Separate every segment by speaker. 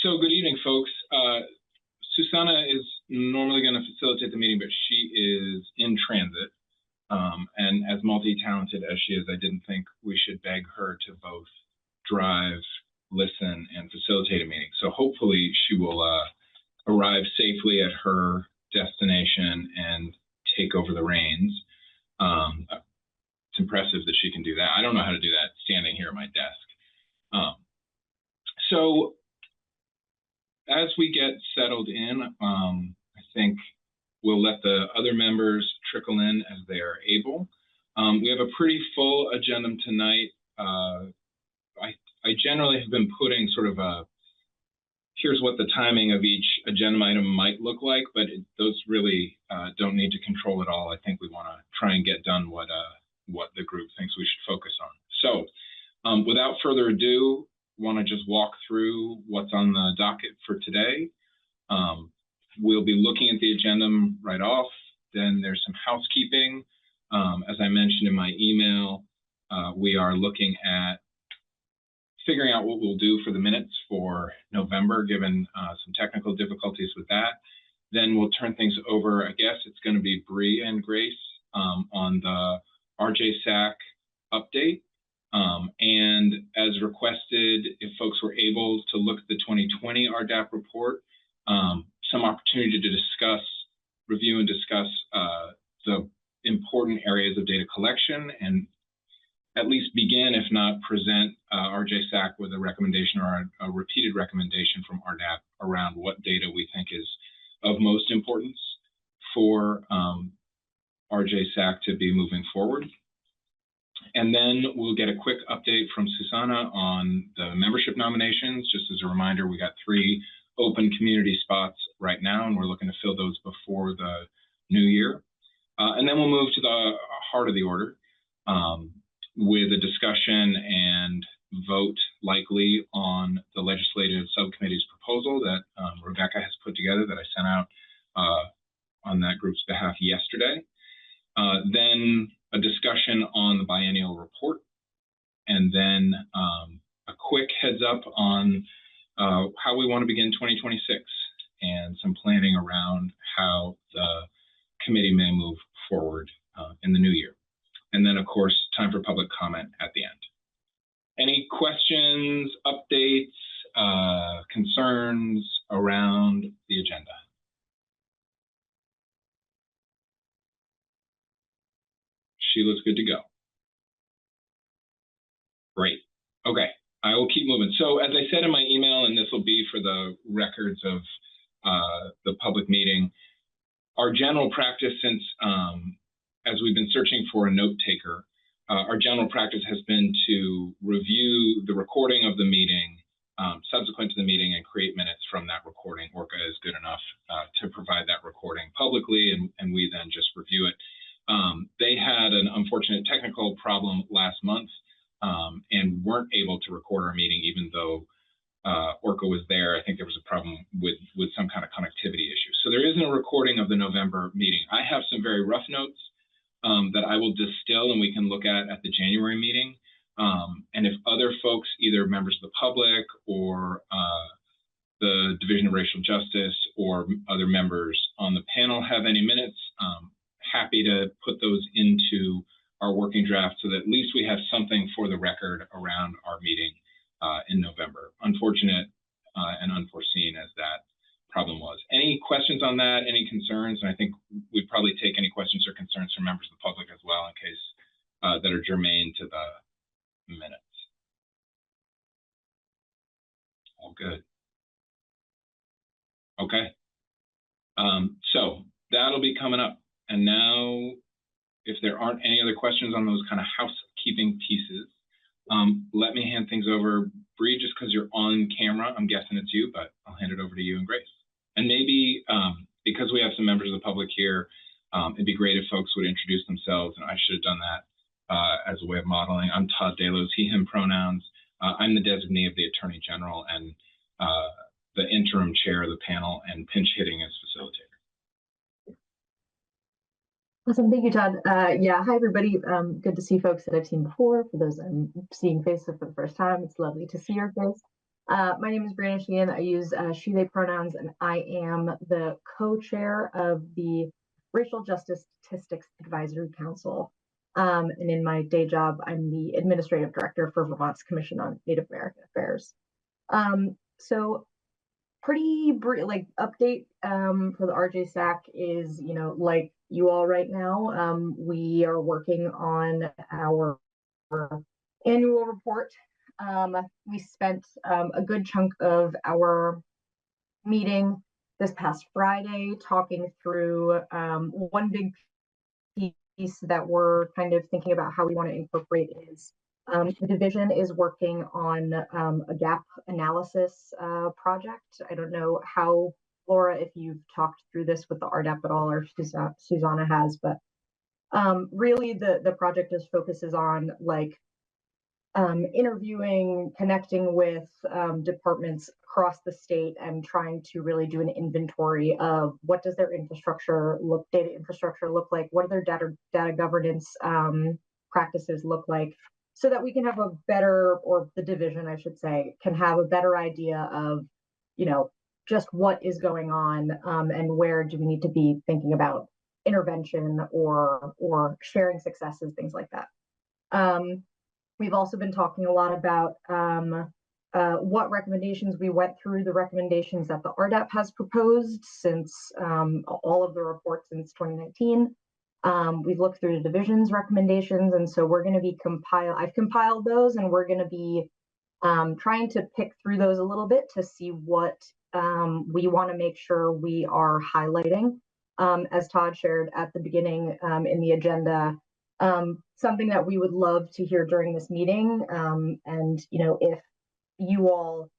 Speaker 1: So good evening, folks. Susanna is normally going to facilitate the meeting, but she is in transit. And as multi-talented as she is, I didn't think we should beg her to both drive, listen, and facilitate a meeting. So hopefully she will arrive safely at her destination and take over the reins. It's impressive that she can do that. I don't know how to do that standing here at my desk. So as we get settled in, I think we'll let the other members trickle in as they are able. We have a pretty full agenda tonight. I generally have been putting sort of here's what the timing of each agenda item might look like, but those really don't need to control it all. I think we want to try and get done what the group thinks we should focus on. So without further ado, want to just walk through what's on the docket for today. We'll be looking at the agenda right off. Then there's some housekeeping. As I mentioned in my email, we are looking at figuring out what we'll do for the minutes for November, given some technical difficulties with that. Then we'll turn things over. I guess it's going to be Bree and Grace on the RJSAC update. And as requested, if folks were able to look at the 2020 RDAP report, some opportunity to discuss, review and discuss the important areas of data collection and at least begin, if not present, RJSAC with a recommendation or a repeated recommendation from RDAP around what data we think is of most importance for RJSAC to be moving forward. And then we'll get a quick update from Susanna on the membership nominations. Just as a reminder, we got 3 open community spots right now, and we're looking to fill those before the new year. And then we'll move to the heart of the order with a discussion and vote likely on the legislative subcommittee's proposal that Rebecca has put together that I sent out on that group's behalf yesterday. Then a discussion on the biennial report, and then a quick heads up on how we want to begin 2026 and some planning around how the committee may move forward in the new year. And then, of course, time for public comment at the end. Any questions, updates, concerns around the agenda? She looks good to go. Great. Okay, I will keep moving. So as I said in my email, and this will be for the records of the public meeting, our general practice since, as we've been searching for a note taker, our general practice has been to review the recording of the meeting subsequent to the meeting and create minutes from that recording. Orca is good enough to provide that recording publicly, and we then just review it. They had an unfortunate technical problem last month and weren't able to record our meeting, even though Orca was there. I think there was a problem with some kind of connectivity issue. So there isn't a recording of the November meeting. I have some very rough notes that I will distill and we can look at the January meeting. And if other folks, either members of the public or the Division of Racial Justice or other members on the panel have any minutes, happy to put those into our working draft so that at least we have something for the record around our meeting in November. Unfortunate and unforeseen as that problem was. Any questions on that? Any concerns? And I think we'd probably take any questions or concerns from members of the public as well in case that are germane to the minutes. All good. Okay. So that'll be coming up. And now, if there aren't any other questions on those kind of housekeeping pieces, let me hand things over. Bree, just because you're on camera, I'm guessing it's you, but I'll hand it over to you and Grace. And maybe because we have some members of the public here, it'd be great if folks would introduce themselves, and I should have done that as a way of modeling. I'm Todd Delos, he, him pronouns. I'm the designee of the Attorney General and the interim chair of the panel and pinch hitting as facilitator.
Speaker 2: Awesome, thank you, Todd. Yeah, hi everybody. Good to see folks that I've seen before. For those I'm seeing faces for the first time, it's lovely to see your face. My name is Brianna Sheehan. I use she, they pronouns, and I am the co-chair of the Racial Justice Statistics Advisory Council. And in my day job, I'm the administrative director for Vermont's Commission on Native American Affairs. So pretty like update for the RJSAC is, like you all right now, we are working on our annual report. We spent a good chunk of our meeting this past Friday talking through one big piece that we're kind of thinking about how we want to incorporate is the division is working on a gap analysis project. I don't know how, Laura, if you've talked through this with the RDAP at all, or Susanna has, but really the project focuses on like interviewing, connecting with departments across the state and trying to really do an inventory of what does their data infrastructure look like, what do their data governance practices look like, so that we can have a better, or the division, I should say, can have a better idea of, just what is going on and where do we need to be thinking about intervention or sharing successes, things like that. We've also been talking a lot about what recommendations we went through, the recommendations that the RDAP has proposed since all of the reports since 2019. We've looked through the division's recommendations, and so we're going to be I've compiled those, and we're going to be trying to pick through those a little bit to see what we want to make sure we are highlighting. As Todd shared at the beginning in the agenda, something that we would love to hear during this meeting, and if you all,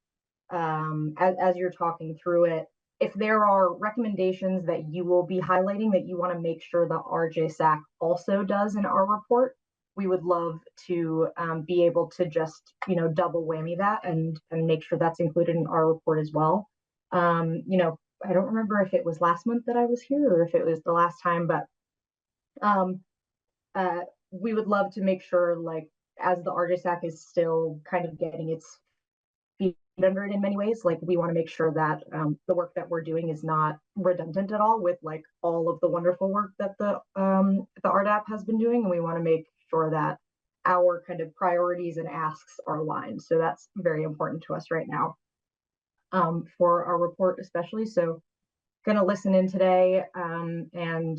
Speaker 2: as you're talking through it, if there are recommendations that you will be highlighting that you want to make sure the RJSAC also does in our report, we would love to be able to just double whammy that and make sure that's included in our report as well. I don't remember if it was last month that I was here or if it was the last time, but we would love to make sure, like, as the RJSAC is still kind of getting its feet under it in many ways, like, we want to make sure that the work that we're doing is not redundant at all with like all of the wonderful work that the RDAP has been doing, and we want to make sure that our kind of priorities and asks are aligned. So that's very important to us right now for our report, especially. So going to listen in today, and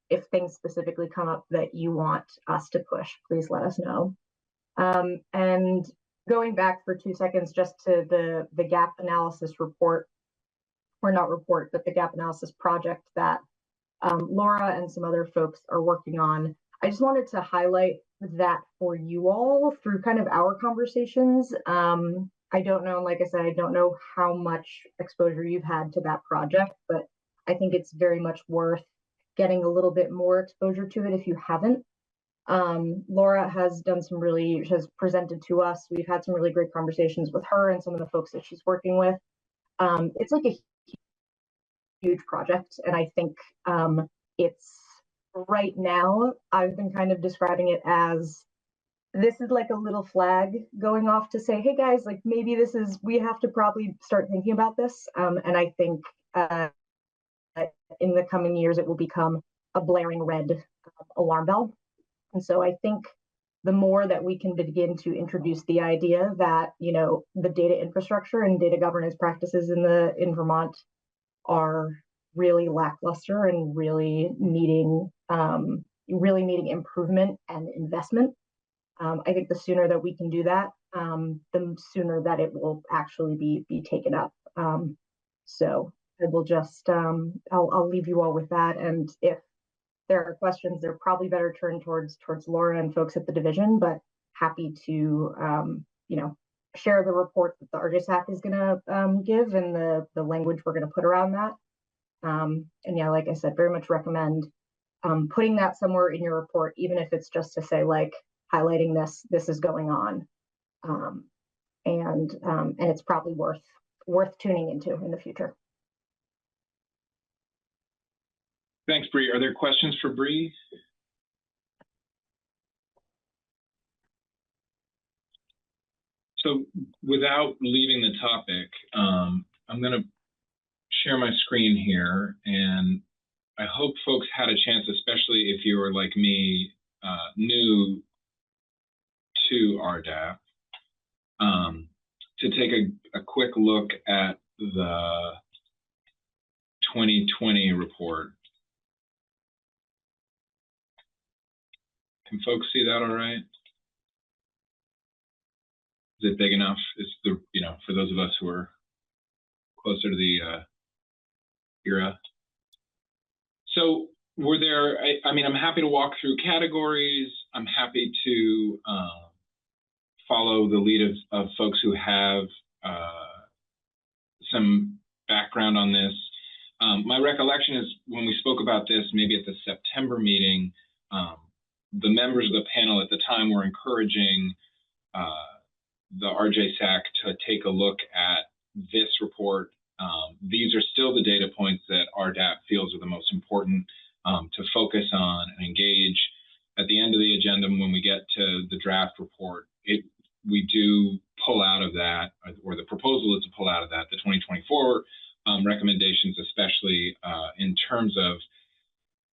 Speaker 2: if things specifically come up that you want us to push, please let us know. And going back for 2 seconds just to the gap analysis report, or not report, but the gap analysis project that Laura and some other folks are working on. I just wanted to highlight that for you all through kind of our conversations. I don't know, like I said, I don't know how much exposure you've had to that project, but I think it's very much worth getting a little bit more exposure to it if you haven't. Laura has presented to us. We've had some really great conversations with her and some of the folks that she's working with. It's like a huge project, and I think it's right now, I've been kind of describing it as this is like a little flag going off to say, hey guys, like maybe we have to probably start thinking about this. And I think in the coming years, it will become a blaring red alarm bell. And so I think the more that we can begin to introduce the idea that, the data infrastructure and data governance practices in Vermont are really lackluster and really needing improvement and investment. I think the sooner that we can do that, the sooner that it will actually be taken up. So I will just, I'll leave you all with that. And if there are questions, they're probably better turned towards Laura and folks at the division, but happy to, share the report that the RJSAC is going to give and the language we're going to put around that. And yeah, like I said, very much recommend putting that somewhere in your report, even if it's just to say, like, highlighting this is going on, and it's probably worth tuning into in the future.
Speaker 1: Thanks, Bree. Are there questions for Bree? So without leaving the topic, I'm going to share my screen here, and I hope folks had a chance, especially if you were like me, new to RDAP, to take a quick look at the 2020 report. Can folks see that all right? Is it big enough? Is the, for those of us who are closer to the era. So were there, I mean, I'm happy to walk through categories. I'm happy to follow the lead of folks who have some background on this. My recollection is when we spoke about this, maybe at the September meeting, the members of the panel at the time were encouraging the RJSAC to take a look at this report. These are still the data points that RDAP feels are the most important to focus on and engage. At the end of the agenda, when we get to the draft report, we do pull out of that, or the proposal is to pull out of that, the 2024 recommendations, especially in terms of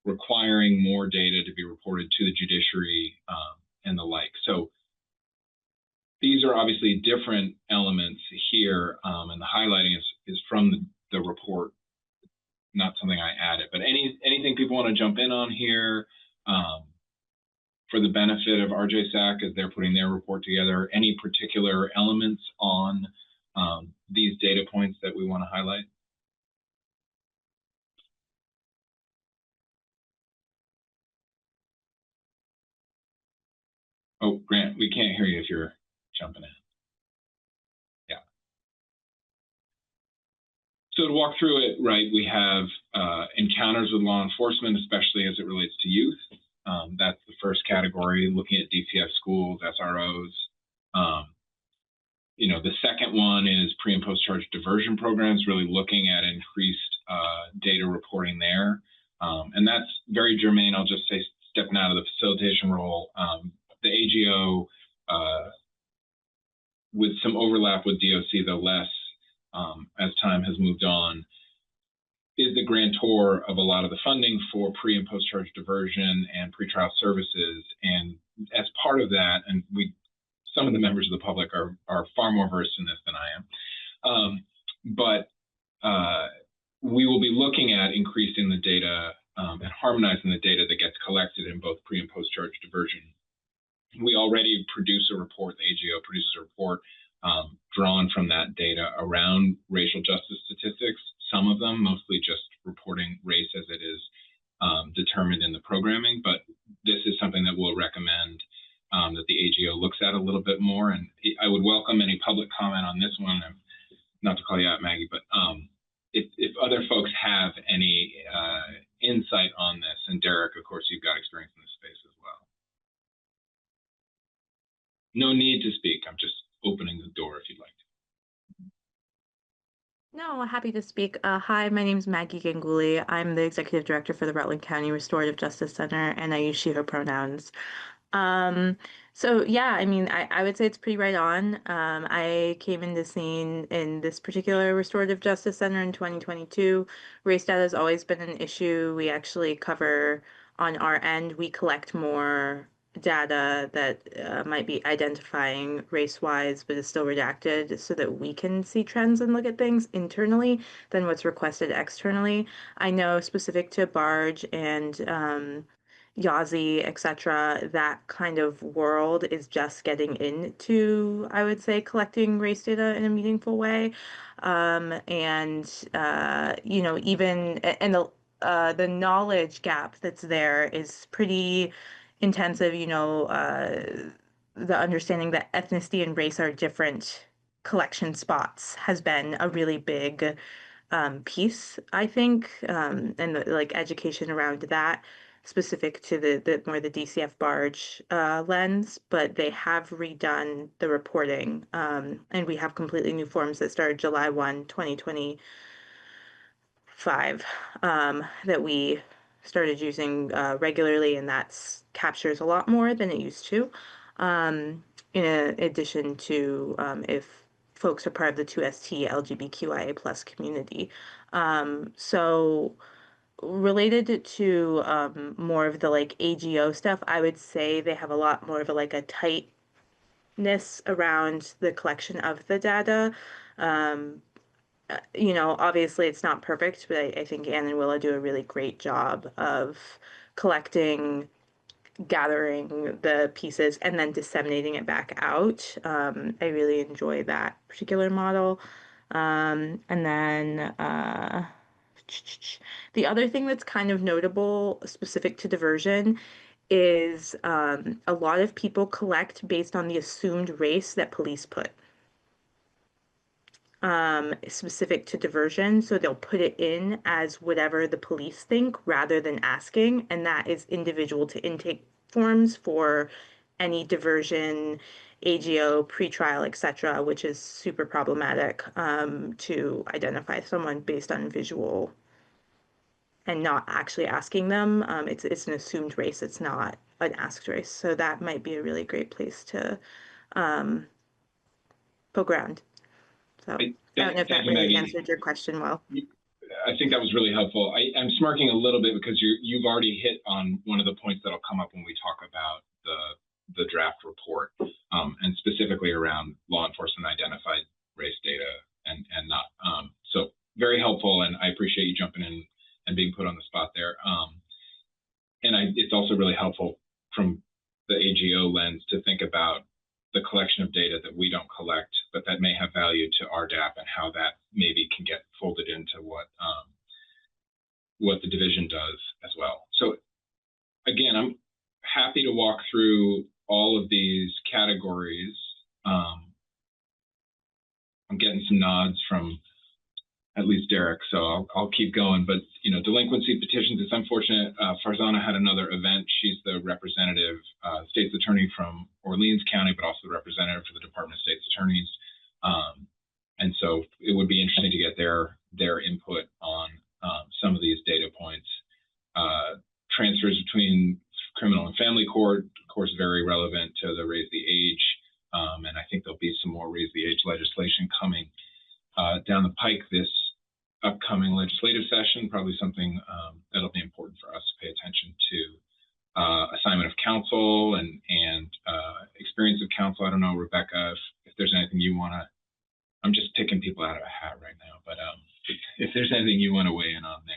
Speaker 1: requiring more data to be reported to the judiciary and the like. So these are obviously different elements here, and the highlighting is from the report, not something I added. But anything people want to jump in on here for the benefit of RJSAC as they're putting their report together, any particular elements on these data points that we want to highlight? Oh, Grant, we can't hear you if you're jumping in. Yeah. So to walk through it, right, we have encounters with law enforcement, especially as it relates to youth. That's the first category, looking at DCF schools, SROs. The second one is pre and post charge diversion programs, really looking at increased data reporting there. And that's very germane. I'll just say, stepping out of the facilitation role, the AGO, with some overlap with DOC, though less as time has moved on, is the grantor of a lot of the funding for pre and post charge diversion and pretrial services. And as part of that, and some of the members of the public are far more versed in this than I am, but we will be looking at increasing the data and harmonizing the data that gets collected in both pre and post charge diversion. We already produce a report, the AGO produces a report drawn from that data around racial justice statistics, some of them mostly just reporting race as it is determined in the programming, but this is something that we'll recommend that the AGO looks at a little bit more. And I would welcome any public comment on this one, not to call you out, Maggie, but if other folks have any insight on this, and Derek, of course, you've got experience in this space as well. No need to speak. I'm just opening the door if you'd like to.
Speaker 3: No, happy to speak. Hi, my name is Maggie Ganguly. I'm the executive director for the Rutland County Restorative Justice Center, and I use she, her pronouns. So yeah, I mean, I would say it's pretty right on. I came into scene in this particular restorative justice center in 2022. Race data has always been an issue. We actually cover on our end, we collect more data that might be identifying race-wise, but is still redacted so that we can see trends and look at things internally than what's requested externally. I know specific to Barge and Yazi, etc., that kind of world is just getting into, I would say, collecting race data in a meaningful way. Even the knowledge gap that's there is pretty intensive. The understanding that ethnicity and race are different collection spots has been a really big piece, I think, and like education around that, specific to the more the DCF barge lens. But they have redone the reporting, and we have completely new forms that started July 1, 2025, that we started using regularly, and that's captures a lot more than it used to. in addition to if folks are part of the 2ST LGBTQIA plus community. So related to more of the like AGO stuff, I would say they have a lot more of a like a tightness around the collection of the data. You know, obviously it's not perfect, but I think Anne and Willa do a really great job of collecting, gathering the pieces, and then disseminating it back out. I really enjoy that particular model. And then the other thing that's kind of notable, specific to diversion, is a lot of people collect based on the assumed race that police put. Specific to diversion. So they'll put it in as whatever the police think rather than asking. And that is individual to intake forms for any diversion, AGO, pretrial, etc., which is super problematic to identify someone based on visual and not actually asking them. It's an assumed race. It's not an asked race. So that might be a really great place to poke around. So I don't know if that really answered your question well.
Speaker 1: I think that was really helpful. I'm smirking a little bit because you've already hit on one of the points that'll come up when we talk about the draft report, and specifically around law enforcement identified race data and not. So very helpful, and I appreciate you jumping in and being put on the spot there. It's also really helpful from the AGO lens to think about the collection of data that we don't collect, but that may have value to RDAP, and how that maybe can get folded into what the division does as well. So again, I'm happy to walk through all of these categories. I'm getting some nods from at least Derek, so I'll keep going. But you know, delinquency petitions, it's unfortunate. Farzana had another event. She's the representative state's attorney from Orleans County, but also the representative for the Department of State's Attorneys. And so it would be interesting to get their input on some of these data points. Transfers between criminal and family court, of course, very relevant to the raise the age. And I think there'll be some more raise the age legislation coming down the pike this upcoming legislative session, probably something that'll be important for us to pay attention to. Assignment of counsel and experience of counsel. I don't know, Rebecca, if there's anything you want to, I'm just picking people out of a hat right now, but if there's anything you want to weigh in on there.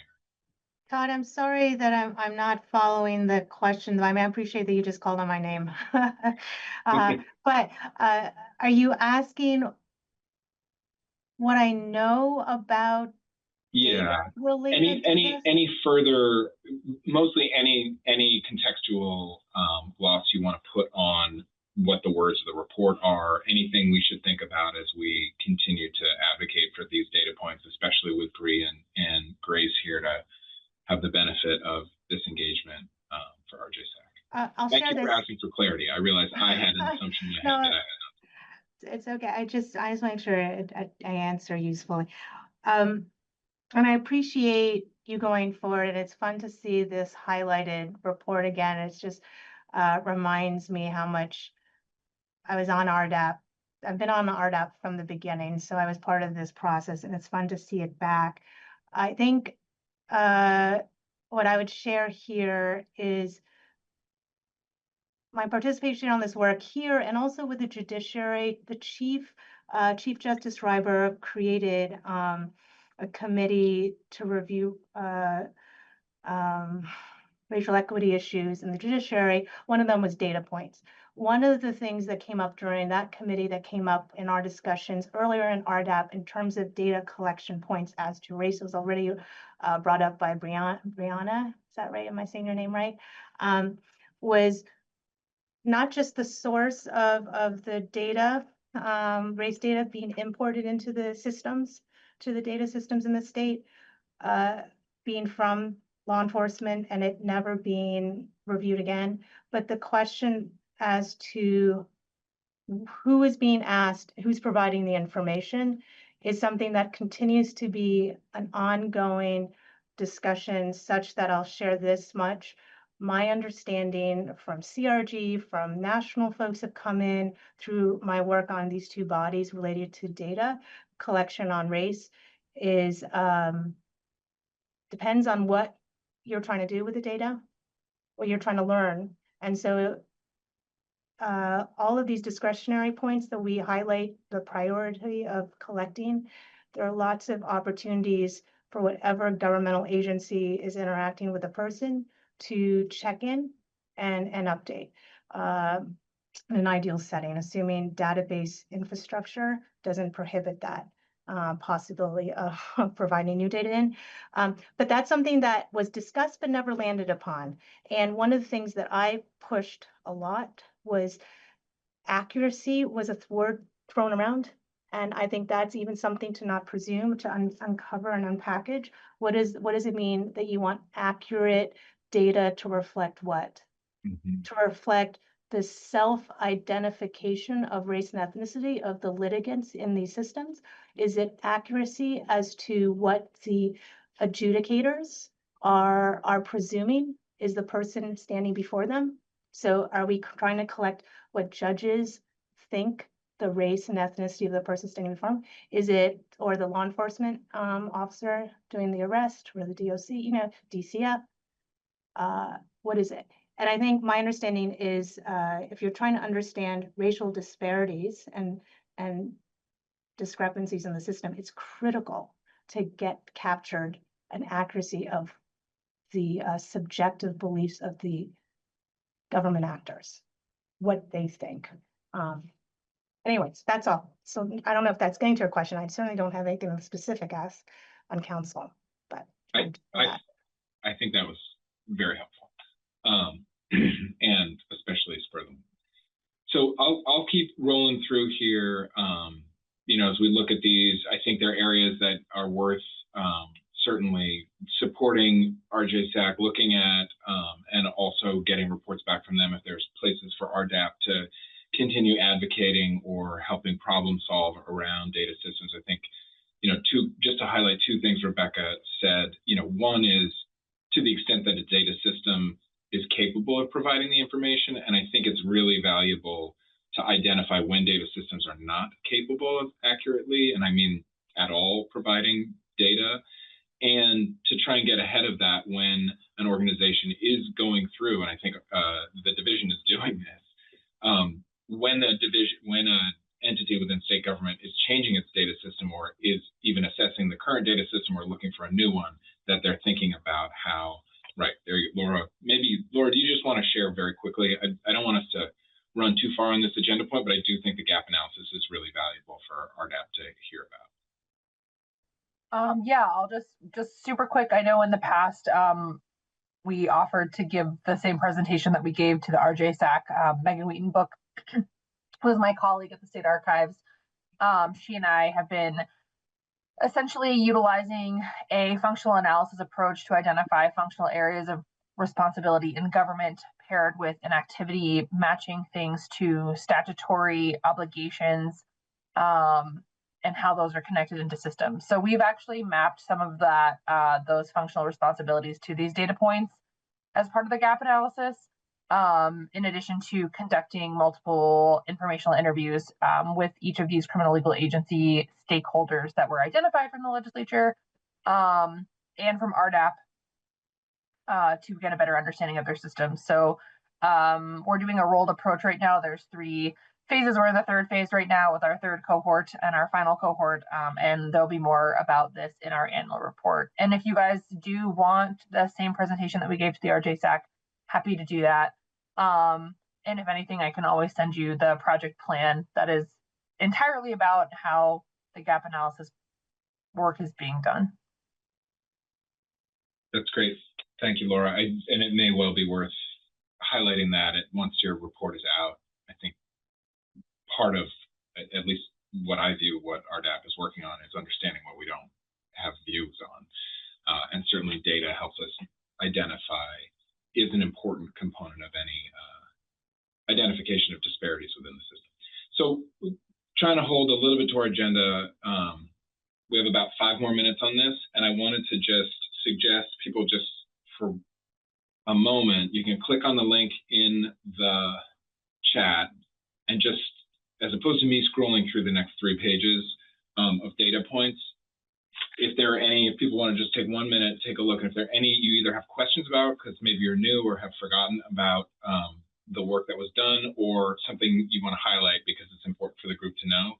Speaker 4: Todd, I'm sorry that I'm not following the question. I mean, I appreciate that you just called on my name. But are you asking what I know about data related to this?
Speaker 1: Any further, mostly any contextual gloss you want to put on what the words of the report are, anything we should think about as we continue to advocate for these data points, especially with Bree and Grace here to have the benefit of this engagement for RJSAC. Thank you for asking for clarity. I realize I had an assumption you had that I had.
Speaker 4: It's okay. I just make sure I answer usefully. And I appreciate you going forward. And it's fun to see this highlighted report again. It's just reminds me how much I was on RDAP. I've been on RDAP from the beginning, so I was part of this process, and it's fun to see it back. I think what I would share here is my participation on this work here, and also with the judiciary. The Chief Justice Reiber created a committee to review racial equity issues in the judiciary. One of them was data points. One of the things that came up during that committee, that came up in our discussions earlier in RDAP in terms of data collection points as to race, was already brought up by Brianna, is that right? Am I saying your name right? Was not just the source of the data, race data being imported into the systems, to the data systems in the state, being from law enforcement and it never being reviewed again, but the question as to who is being asked, who's providing the information, is something that continues to be an ongoing discussion, such that I'll share this much. My understanding from CRG, from national folks have come in through my work on these two bodies related to data collection on race is depends on what you're trying to do with the data, what you're trying to learn. And so all of these discretionary points that we highlight the priority of collecting, there are lots of opportunities for whatever governmental agency is interacting with a person to check in and update. In an ideal setting, assuming database infrastructure doesn't prohibit that possibility of providing new data in. But that's something that was discussed but never landed upon. And one of the things that I pushed a lot was accuracy was a word thrown around. And I think that's even something to not presume, to uncover and unpackage. What does it mean that you want accurate data to reflect what? To reflect the self-identification of race and ethnicity of the litigants in these systems? Is it accuracy as to what the adjudicators are presuming is the person standing before them? So are we trying to collect what judges think the race and ethnicity of the person standing before them? Is it, or the law enforcement officer doing the arrest, or the DOC, DCF? What is it? And I think my understanding is if you're trying to understand racial disparities and discrepancies in the system, it's critical to get captured an accuracy of the subjective beliefs of the government actors, what they think. Anyways, that's all. So I don't know if that's getting to your question. I certainly don't have anything specific asked on council, but
Speaker 1: I think that was very helpful. And especially for them. So I'll keep rolling through here. As we look at these, I think there are areas that are worth certainly supporting RJSAC, looking at, and also getting reports back from them if there's places for RDAP to continue advocating or helping problem solve around data systems. I think, just to highlight two things Rebecca said, one is to the extent that a data system is capable of providing the information. And I think it's really valuable to identify when data systems are not capable of accurately, and I mean at all, providing data, and to try and get ahead of that when an organization is going through, and I think the division is doing this, when an entity within state government is changing its data system or is even assessing the current data system or looking for a new one, that they're thinking about how. Right, there you go. Laura, Laura, do you just want to share very quickly? I don't want us to run too far on this agenda point, but I do think the gap analysis is really valuable for RDAP to hear about.
Speaker 5: Yeah, I'll just super quick. I know in the past, we offered to give the same presentation that we gave to the RJSAC. Megan Wheaton Book was my colleague at the State Archives. She and I have been essentially utilizing a functional analysis approach to identify functional areas of responsibility in government paired with an activity matching things to statutory obligations and how those are connected into systems. So we've actually mapped some of that those functional responsibilities to these data points as part of the gap analysis, in addition to conducting multiple informational interviews with each of these criminal legal agency stakeholders that were identified from the legislature and from RDAP to get a better understanding of their systems. So we're doing a rolled approach right now. There's 3 phases. We're in the 3rd phase right now with our 3rd cohort and our final cohort, and there'll be more about this in our annual report. And if you guys do want the same presentation that we gave to the RJSAC, happy to do that. And if anything, I can always send you the project plan that is entirely about how the gap analysis work is being done.
Speaker 1: That's great. Thank you, Laura. And it may well be worth highlighting that once your report is out. I think part of, at least what I view what RDAP is working on, is understanding what we don't have views on. And certainly data helps us identify, is an important component of any identification of disparities within the system. So trying to hold a little bit to our agenda. We have about 5 more minutes on this, and I wanted to just suggest people, just for a moment, you can click on the link in the chat and just, as opposed to me scrolling through the next 3 pages of data points, if there are any, if people want to just take 1 minute, take a look, and if there are any you either have questions about because maybe you're new or have forgotten about the work that was done, or something you want to highlight because it's important for the group to know,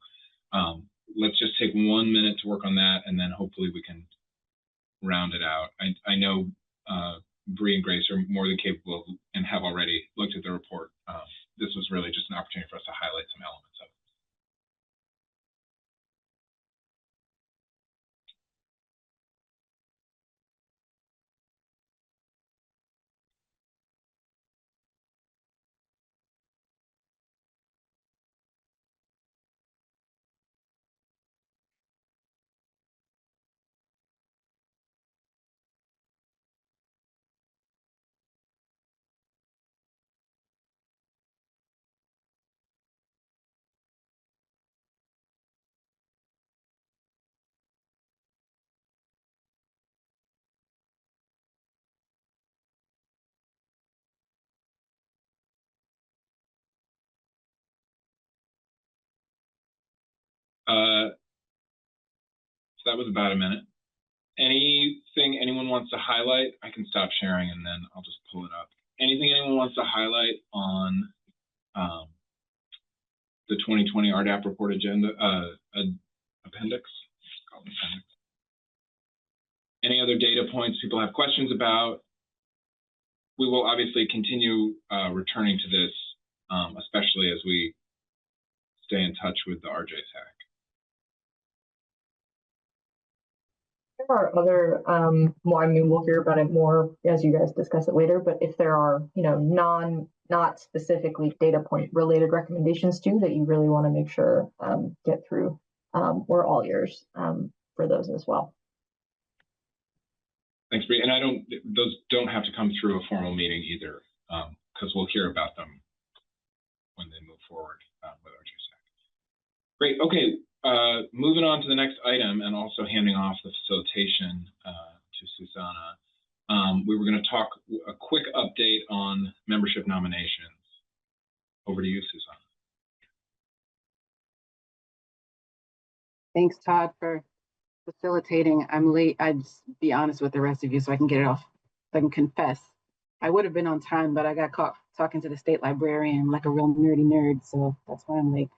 Speaker 1: let's just take 1 minute to work on that, and then hopefully we can round it out. I know Bree and Grace are more than capable of, and have already looked at the report. This was really just an opportunity for us to highlight some elements of it. So that was about a minute. Anything anyone wants to highlight? I can stop sharing and then I'll just pull it up. Anything anyone wants to highlight on the 2020 RDAP report agenda appendix? Any other data points people have questions about? We will obviously continue returning to this, especially as we stay in touch with the RJSAC.
Speaker 2: There are other, more, I mean, we'll hear about it more as you guys discuss it later, but if there are, you know, not specifically data point related recommendations too, that you really want to make sure get through, we're all ears for those as well.
Speaker 1: Thanks, Bree. And those don't have to come through a formal meeting either, because we'll hear about them when they move forward with RJSAC. Great. Okay. Moving on to the next item and also handing off the facilitation to Susanna. We were going to talk a quick update on membership nominations. Over to you, Susanna.
Speaker 6: Thanks, Todd, for facilitating. I'm late. I'd just be honest with the rest of you so I can get it off. So I can confess. I would have been on time, but I got caught talking to the state librarian like a real nerdy nerd. So that's why I'm late.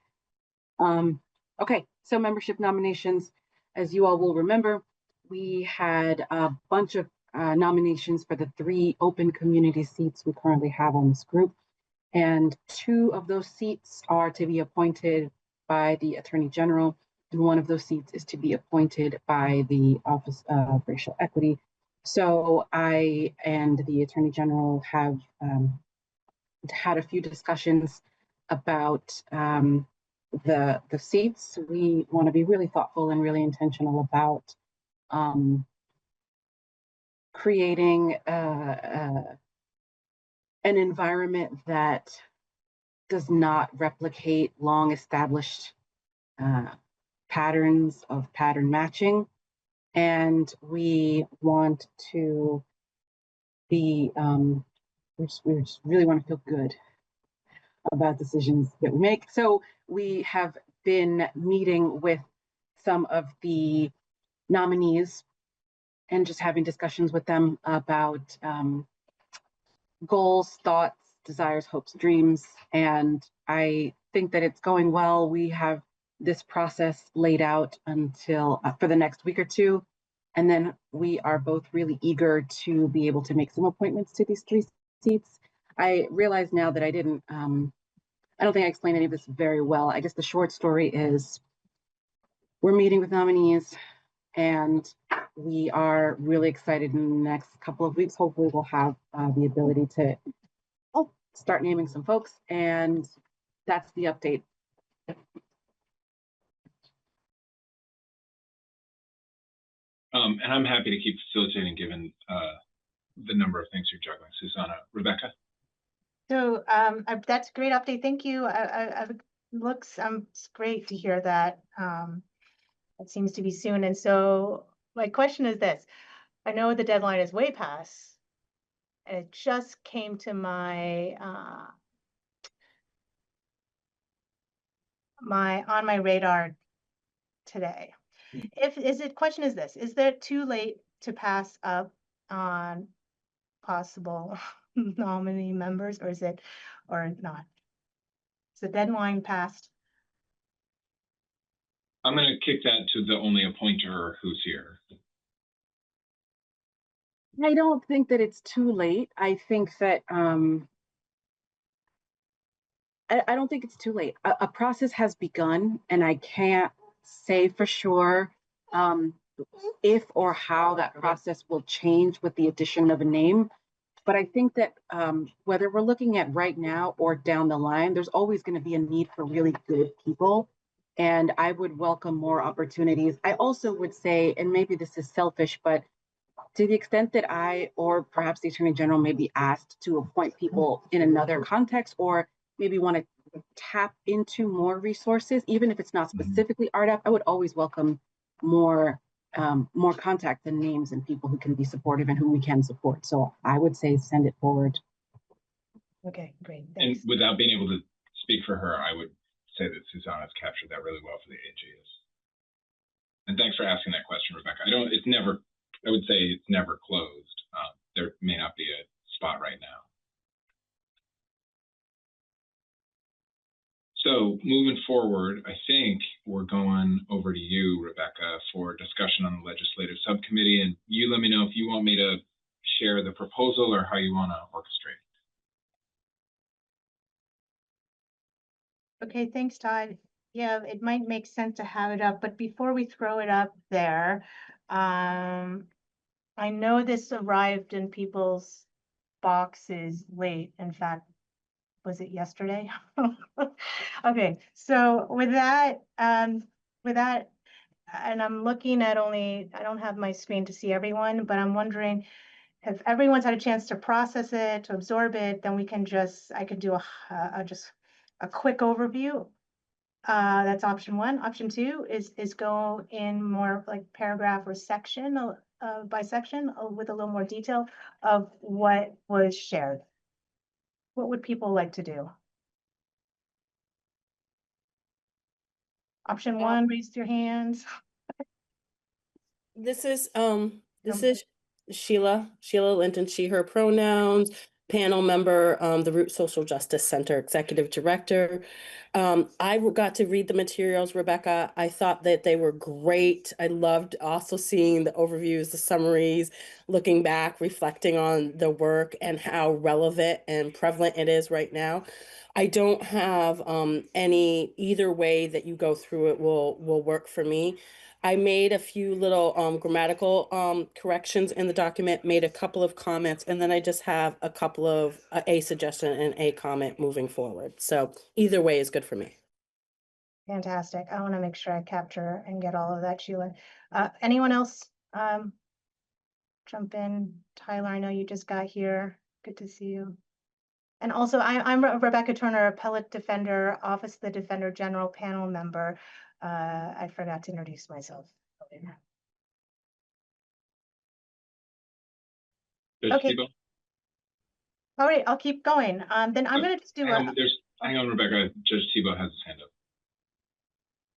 Speaker 6: Okay, so membership nominations. As you all will remember, we had a bunch of nominations for the 3 open community seats we currently have on this group. And 2 of those seats are to be appointed by the Attorney General, and 1 of those seats is to be appointed by the Office of Racial Equity. So I and the Attorney General have had a few discussions about the seats. We want to be really thoughtful and really intentional about creating an environment that does not replicate long established patterns of pattern matching. And we want to be, we just really want to feel good about decisions that we make. So we have been meeting with some of the nominees and just having discussions with them about goals, thoughts, desires, hopes, dreams. And I think that it's going well. We have this process laid out until for the next week or 2. And then we are both really eager to be able to make some appointments to these 3 seats. I realize now that I didn't, I don't think I explained any of this very well. I guess the short story is we're meeting with nominees and we are really excited in the next couple of weeks. Hopefully we'll have the ability to start naming some folks, and that's the update.
Speaker 1: And I'm happy to keep facilitating given the number of things you're juggling. Susanna, Rebecca?
Speaker 4: So that's a great update. Thank you. It's great to hear that. It seems to be soon. And so my question is this. I know the deadline is way past, and it just came to my on my radar today. Question is this: is it too late to pass up on possible nominee members, or is it, or not? Is the deadline passed?
Speaker 1: I'm going to kick that to the only appointer who's here.
Speaker 6: I don't think that it's too late. I think that I don't think it's too late. A process has begun, and I can't say for sure if or how that process will change with the addition of a name. But I think that whether we're looking at right now or down the line, there's always going to be a need for really good people. And I would welcome more opportunities. I also would say, and maybe this is selfish, but to the extent that I, or perhaps the Attorney General, may be asked to appoint people in another context, or maybe want to tap into more resources, even if it's not specifically RDAP, I would always welcome more contact and names and people who can be supportive and who we can support. So I would say send it forward.
Speaker 4: Okay, great.
Speaker 1: And
Speaker 4: Thanks.
Speaker 1: without being able to speak for her, I would say that Susanna's captured that really well for the AGs. And thanks for asking that question, Rebecca. I would say it's never closed. There may not be a spot right now. So moving forward, I think we're going over to you, Rebecca, for discussion on the legislative subcommittee. And you let me know if you want me to share the proposal or how you want to orchestrate.
Speaker 4: Okay, thanks, Todd. Yeah, it might make sense to have it up, but before we throw it up there, I know this arrived in people's boxes late. In fact, was it yesterday? Okay, so with that, and I'm looking at I don't have my screen to see everyone, but I'm wondering if everyone's had a chance to process it, to absorb it, then I could do just a quick overview. That's option one. Option two is go in more like paragraph or section by section with a little more detail of what was shared. What would people like to do? Option one, raise your hands.
Speaker 7: This is Sheila Linton, she, her pronouns, panel member, the Root Social Justice Center Executive Director. I got to read the materials, Rebecca. I thought that they were great. I loved also seeing the overviews, the summaries, looking back, reflecting on the work and how relevant and prevalent it is right now. I don't have either way that you go through it will work for me. I made a few little grammatical corrections in the document, made a couple of comments, and then I just have a couple of a suggestion and a comment moving forward. So either way is good for me.
Speaker 4: Fantastic. I want to make sure I capture and get all of that, Sheila. Anyone else jump in? Tyler, I know you just got here. Good to see you. And also, I'm Rebecca Turner, Appellate Defender, Office of the Defender General panel member. I forgot to introduce myself. Okay. All right, I'll keep going. Then I'm going to just do
Speaker 1: hang on, Rebecca. Judge Tebow has his hand up.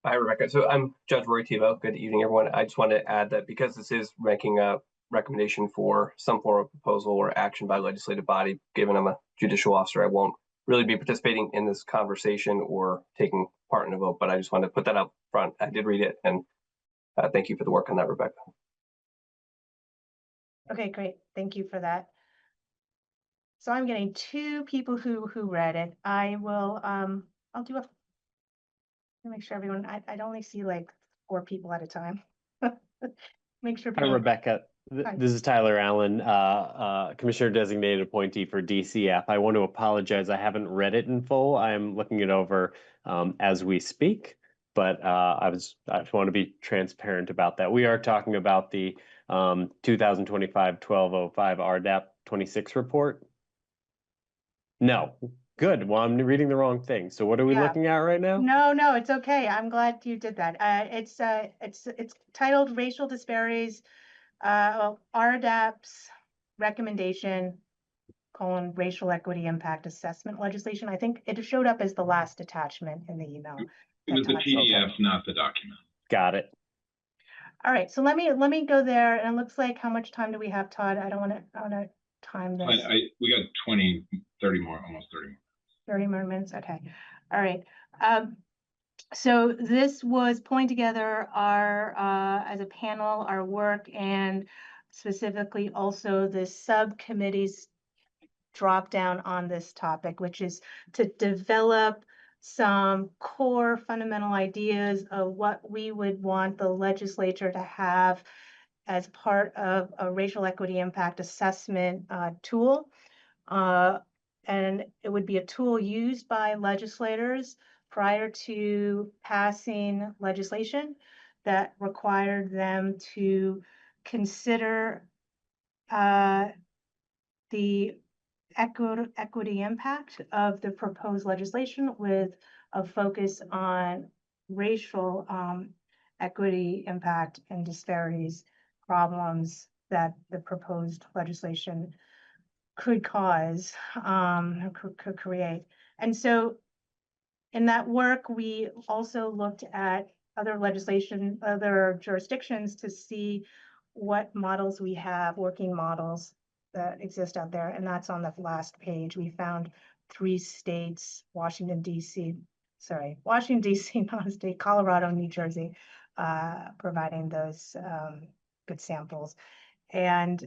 Speaker 8: Hi, Rebecca. So I'm Judge Roy Tebow. Good evening, everyone. I just want to add that because this is making a recommendation for some form of proposal or action by legislative body, given I'm a judicial officer, I won't really be participating in this conversation or taking part in the vote, but I just wanted to put that up front. I did read it, and thank you for the work on that, Rebecca.
Speaker 4: Okay, great. Thank you for that. So I'm getting two people who read it. I will, I'll do make sure everyone, I'd only see like 4 people at a time. Make sure people.
Speaker 9: Hi, Rebecca. This is Tyler Allen, Commissioner Designated Appointee for DCF. I want to apologize. I haven't read it in full. I'm looking it over as we speak, but I just want to be transparent about that. We are talking about the 2025-1205 RDAP 26 report. No, good. Well, I'm reading the wrong thing. So what are we looking at right now?
Speaker 4: No, it's okay. I'm glad you did that. It's titled Racial Disparities, RDAP's recommendation racial equity impact assessment legislation. I think it showed up as the last attachment in the email.
Speaker 1: It was the
Speaker 4: that Todd sent
Speaker 1: PDF,
Speaker 4: out.
Speaker 1: not the document.
Speaker 9: Got it.
Speaker 4: All right, so let me go there. And it looks like, how much time do we have, Todd? I want to time this.
Speaker 1: We got 20, 30 more, almost 30 more.
Speaker 4: 30 more minutes. Okay. All right. So this was pulling together our, as a panel, our work, and specifically also the subcommittee's drop down on this topic, which is to develop some core fundamental ideas of what we would want the legislature to have as part of a racial equity impact assessment tool. And it would be a tool used by legislators prior to passing legislation that required them to consider the equity impact of the proposed legislation with a focus on racial equity impact and disparities problems that the proposed legislation could cause, could create. And so in that work, we also looked at other legislation, other jurisdictions to see what models we have, working models that exist out there. And that's on the last page. We found 3 states, Washington, D.C., not a state, Colorado, New Jersey, providing those good samples. And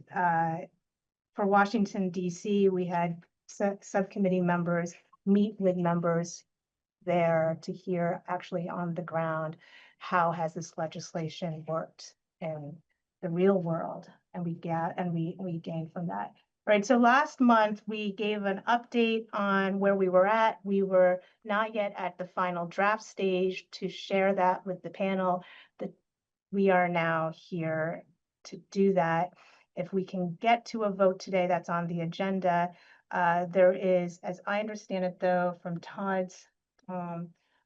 Speaker 4: for Washington, D.C., we had subcommittee members meet with members there to hear actually on the ground, how has this legislation worked in the real world, and we gained from that. Right, so last month we gave an update on where we were at. We were not yet at the final draft stage to share that with the panel. That we are now here to do that. If we can get to a vote today, that's on the agenda. There is, as I understand it though, from Todd's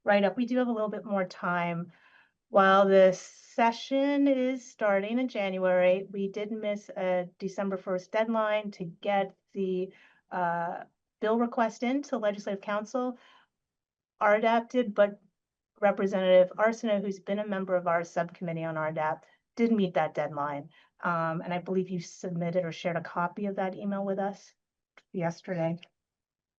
Speaker 4: write-up, we do have a little bit more time. While the session is starting in January, we did miss a December 1st deadline to get the bill request into Legislative Council. RDAP did, but Representative Arsenault, who's been a member of our subcommittee on RDAP, did meet that deadline. And I believe you submitted or shared a copy of that email with us yesterday.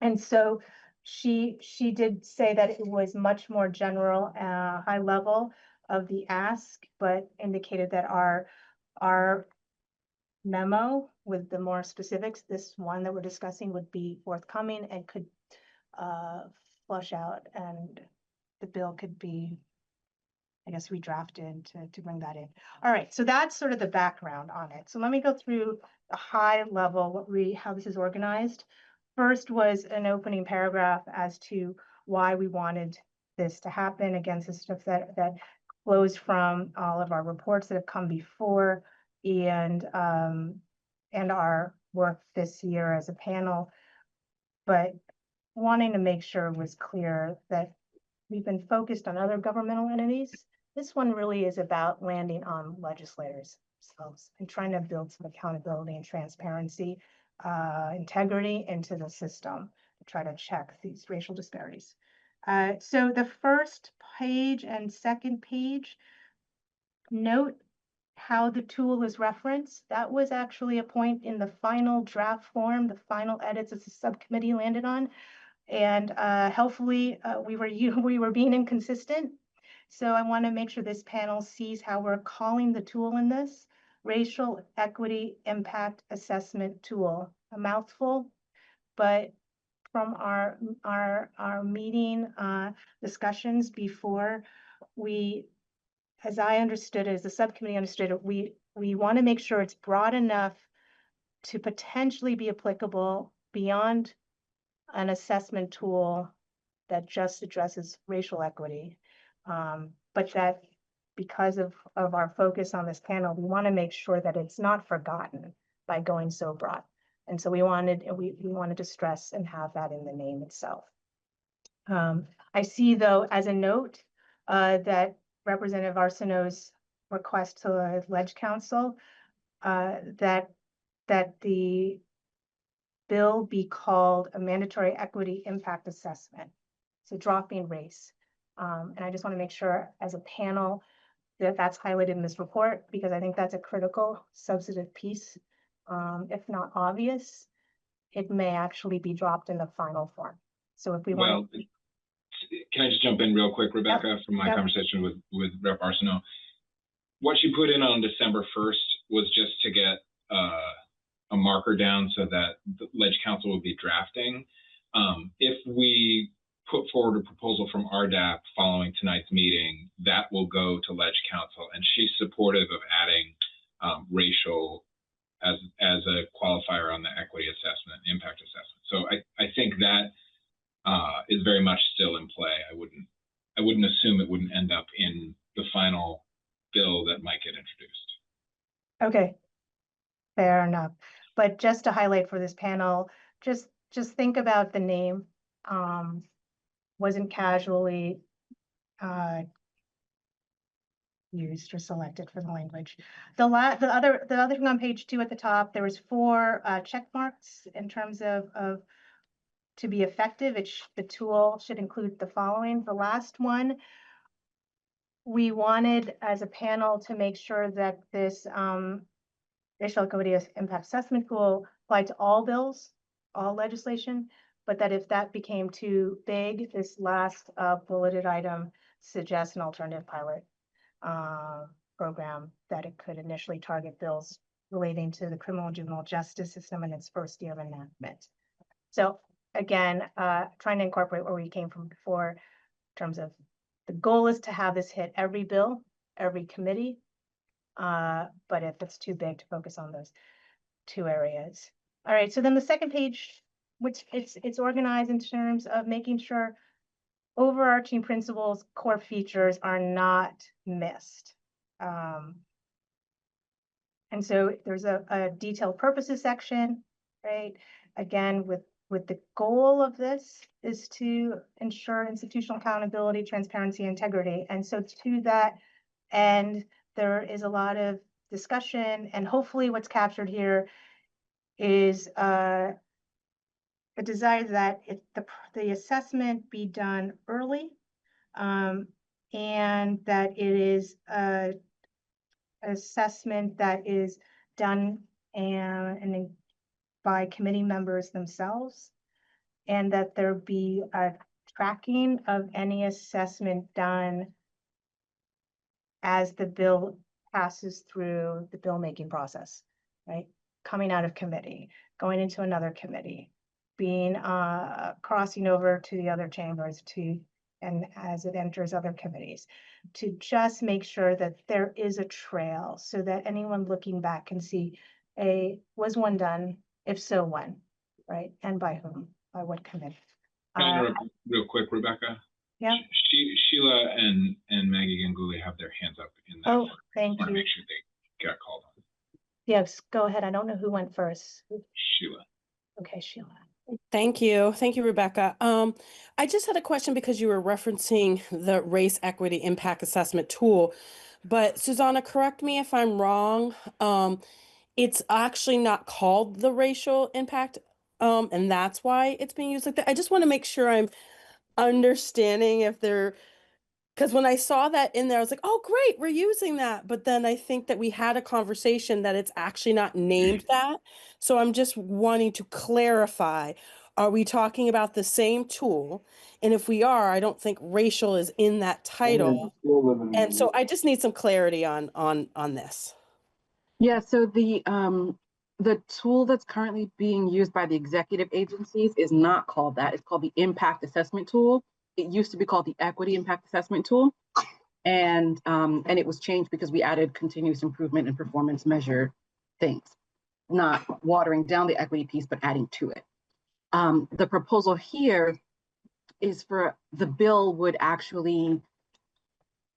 Speaker 4: And so she did say that it was much more general, high level of the ask, but indicated that our memo with the more specifics, this one that we're discussing, would be forthcoming and could flush out, and the bill could be, I guess, redrafted to bring that in. All right, so that's sort of the background on it. So let me go through a high level, how this is organized. First was an opening paragraph as to why we wanted this to happen. Again, this is stuff that flows from all of our reports that have come before, and our work this year as a panel. But wanting to make sure it was clear that we've been focused on other governmental entities. This one really is about landing on legislators themselves and trying to build some accountability and transparency, integrity into the system to try to check these racial disparities. So the first page and second page, note how the tool is referenced. That was actually a point in the final draft form, the final edits that the subcommittee landed on. And helpfully, we were being inconsistent. So I want to make sure this panel sees how we're calling the tool in this: Racial Equity Impact Assessment Tool. A mouthful, but from our meeting discussions before, as I understood it, as the subcommittee understood it, we want to make sure it's broad enough to potentially be applicable beyond an assessment tool that just addresses racial equity, but that because of our focus on this panel, we want to make sure that it's not forgotten by going so broad. And so we wanted to stress and have that in the name itself. I see, though, as a note, that Representative Arsenault's request to the Leg Council, that the bill be called a mandatory equity impact assessment. So dropping race. And I just want to make sure as a panel that that's highlighted in this report, because I think that's a critical substantive piece. If not obvious, it may actually be dropped in the final form. So if we want to.
Speaker 1: Can I just jump in real quick, Rebecca, from my conversation with Rep. Arsenault? What she put in on December 1st was just to get a marker down so that the Ledge Council would be drafting. If we put forward a proposal from RDAP following tonight's meeting, that will go to Ledge Council, and she's supportive of adding racial as a qualifier on the equity assessment, impact assessment. So I think that is very much still in play. I wouldn't assume it wouldn't end up in the final bill that might get introduced.
Speaker 4: Okay, fair enough. But just to highlight for this panel, just think about the name. Wasn't casually used or selected for the language. The other thing on page 2 at the top, there was 4 check marks in terms of to be effective. The tool should include the following. The last one, we wanted as a panel to make sure that this racial equity impact assessment tool applied to all bills, all legislation, but that if that became too big, this last bulleted item suggests an alternative pilot program that it could initially target bills relating to the criminal and juvenile justice system in its first year of enactment. So again, trying to incorporate where we came from before in terms of the goal is to have this hit every bill, every committee, but if it's too big, to focus on those 2 areas. All right, so then the second page, which it's organized in terms of making sure overarching principles, core features are not missed. And so there's a detailed purposes section, right? Again, with the goal of this is to ensure institutional accountability, transparency, integrity. And so to that end, there is a lot of discussion, and hopefully what's captured here is a desire that the assessment be done early, and that it is an assessment that is done and by committee members themselves, and that there be a tracking of any assessment done as the bill passes through the bill making process, right? Coming out of committee, going into another committee, being crossing over to the other chambers and as it enters other committees, to just make sure that there is a trail so that anyone looking back can see, was one done? If so, when, right? And by whom, by what committee?
Speaker 1: Can I interrupt real quick, Rebecca?
Speaker 4: Yeah.
Speaker 1: Sheila and Maggie Ganguly have their hands up in that.
Speaker 4: Oh, thank you.
Speaker 1: I want to make sure they got called on.
Speaker 4: Yes, go ahead. I don't know who went first.
Speaker 1: Sheila.
Speaker 4: Okay, Sheila.
Speaker 7: Thank you, Rebecca. I just had a question because you were referencing the race equity impact assessment tool, but Susanna, correct me if I'm wrong. It's actually not called the racial impact, and that's why it's being used like that. I just want to make sure I'm understanding if they're, because when I saw that in there, I was like, oh, great, we're using that. But then I think that we had a conversation that it's actually not named that. So I'm just wanting to clarify, are we talking about the same tool? And if we are, I don't think racial is in that title. And so I just need some clarity on this.
Speaker 6: Yeah, so the tool that's currently being used by the executive agencies is not called that. It's called the impact assessment tool. It used to be called the equity impact assessment tool. And it was changed because we added continuous improvement and performance measure things, not watering down the equity piece, but adding to it. The proposal here is for the bill would actually,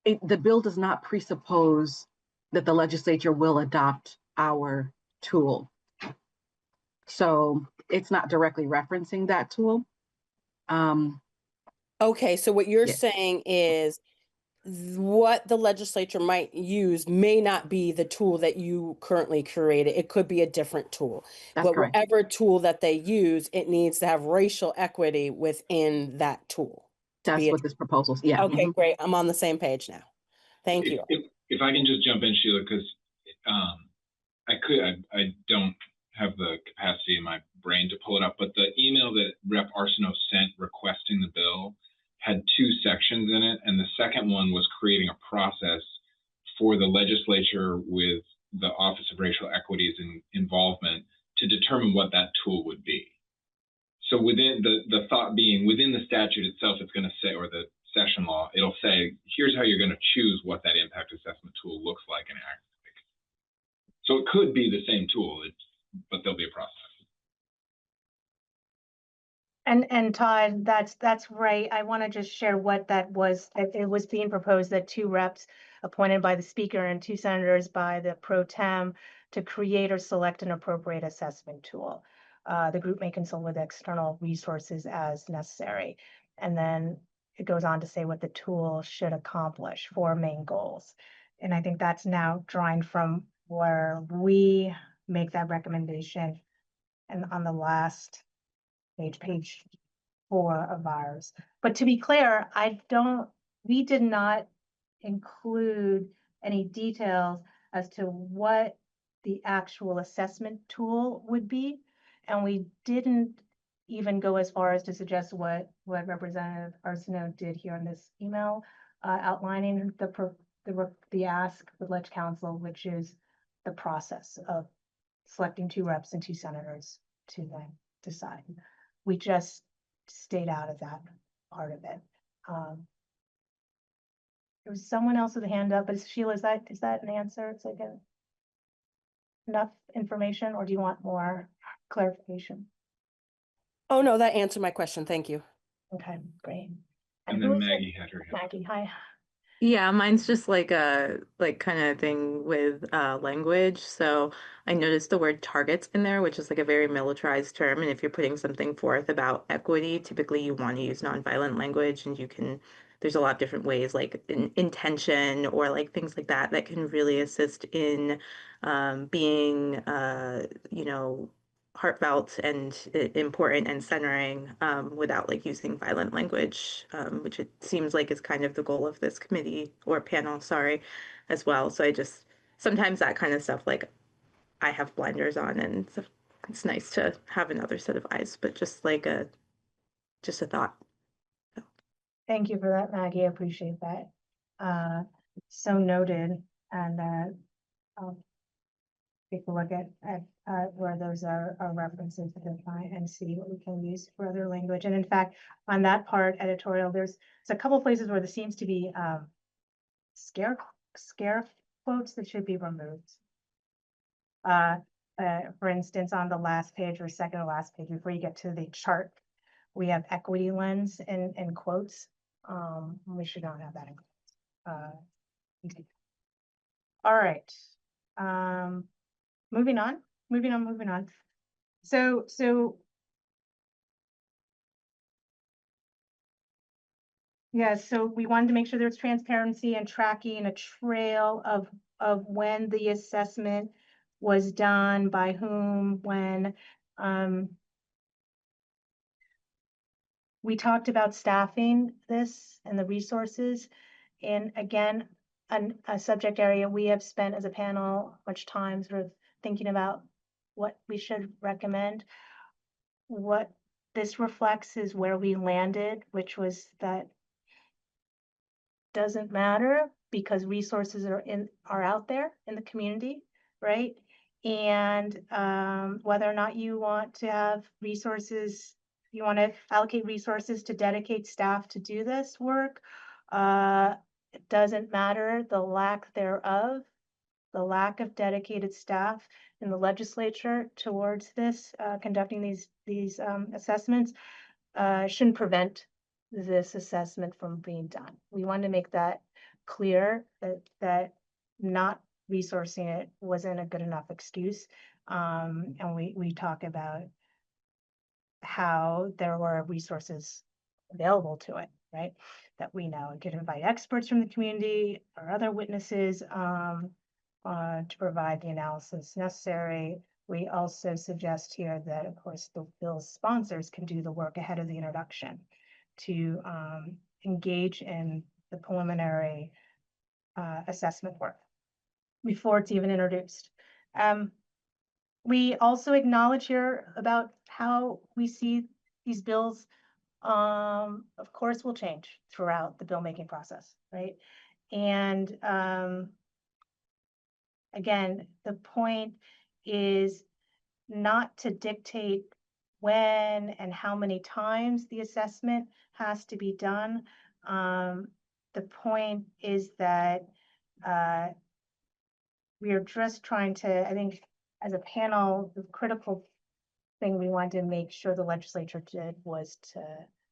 Speaker 6: the bill does not presuppose that the legislature will adopt our tool. So it's not directly referencing that tool.
Speaker 7: Okay, so what you're saying is what the legislature might use may not be the tool that you currently created. It could be a different tool.
Speaker 6: That's
Speaker 7: But
Speaker 6: correct.
Speaker 7: whatever tool that they use, it needs to have racial equity within that tool.
Speaker 6: That's what this proposal's, yeah.
Speaker 7: Okay, great. I'm on the same page now. Thank you.
Speaker 1: If I can just jump in, Sheila, because I don't have the capacity in my brain to pull it up, but the email that Rep. Arsenault sent requesting the bill had two sections in it, and the second one was creating a process for the legislature with the Office of Racial Equity's involvement to determine what that tool would be. So within the thought being within the statute itself, it's going to say, or the session law, it'll say, here's how you're going to choose what that impact assessment tool looks like and acts like. So it could be the same tool, but there'll be a process.
Speaker 4: And Todd, that's right. I want to just share what that was. It was being proposed that 2 reps appointed by the speaker and 2 senators by the pro tem to create or select an appropriate assessment tool. The group may consult with external resources as necessary. And then it goes on to say what the tool should accomplish, 4 main goals. And I think that's now drawing from where we make that recommendation and on the last page 4 of ours. But to be clear, we did not include any details as to what the actual assessment tool would be. And we didn't even go as far as to suggest what Representative Arsenault did here in this email, outlining the ask with Ledge Council, which is the process of selecting 2 reps and 2 senators to then decide. We just stayed out of that part of it. There was someone else with a hand up, but Sheila, is that an answer? It's like enough information, or do you want more clarification?
Speaker 7: Oh, no, that answered my question. Thank you.
Speaker 4: Okay, great.
Speaker 1: And then Maggie had her hand.
Speaker 4: Maggie, hi.
Speaker 3: Yeah, mine's just like a kind of thing with language. So I noticed the word targets in there, which is like a very militarized term. And if you're putting something forth about equity, typically you want to use nonviolent language, and there's a lot of different ways, like intention or like things like that, that can really assist in being, heartfelt and important and centering without like using violent language, which it seems like is kind of the goal of this committee or panel, sorry, as well. So sometimes that kind of stuff, like I have blinders on, and it's nice to have another set of eyes, but just a thought.
Speaker 4: Thank you for that, Maggie. I appreciate that. So noted, and I'll take a look at where those are references to define and see what we can use for other language. And in fact, on that part editorial, there's a couple places where there seems to be scare quotes that should be removed. For instance, on the last page or second to last page, before you get to the chart, we have equity lens in quotes. We should not have that in quotes. All right. Moving on. So yeah, so we wanted to make sure there's transparency and tracking, a trail of when the assessment was done, by whom, when. We talked about staffing this and the resources. And again, a subject area we have spent as a panel much time sort of thinking about what we should recommend. What this reflects is where we landed, which was that doesn't matter because resources are out there in the community, right? And whether or not you want to have resources, you want to allocate resources to dedicate staff to do this work, it doesn't matter. The lack thereof, the lack of dedicated staff in the legislature towards this, conducting these assessments, shouldn't prevent this assessment from being done. We wanted to make that clear, that not resourcing it wasn't a good enough excuse. And we talk about how there were resources available to it. right? That we know, and could invite experts from the community or other witnesses to provide the analysis necessary. We also suggest here that, of course, the bill's sponsors can do the work ahead of the introduction to engage in the preliminary assessment work before it's even introduced. We also acknowledge here about how we see these bills, of course, will change throughout the bill making process, right? And again, the point is not to dictate when and how many times the assessment has to be done. The point is that we are just trying to, I think, as a panel, the critical thing we wanted to make sure the legislature did was to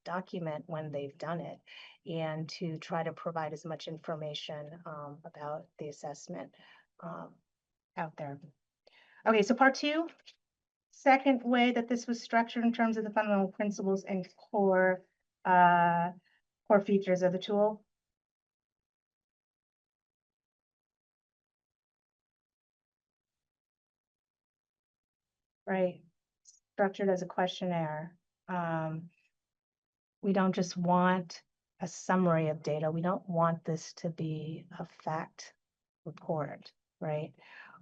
Speaker 4: document when they've done it and to try to provide as much information about the assessment out there. Okay, so part two, second way that this was structured in terms of the fundamental principles and core features of the tool. Right, structured as a questionnaire. We don't just want a summary of data. We don't want this to be a fact report, right?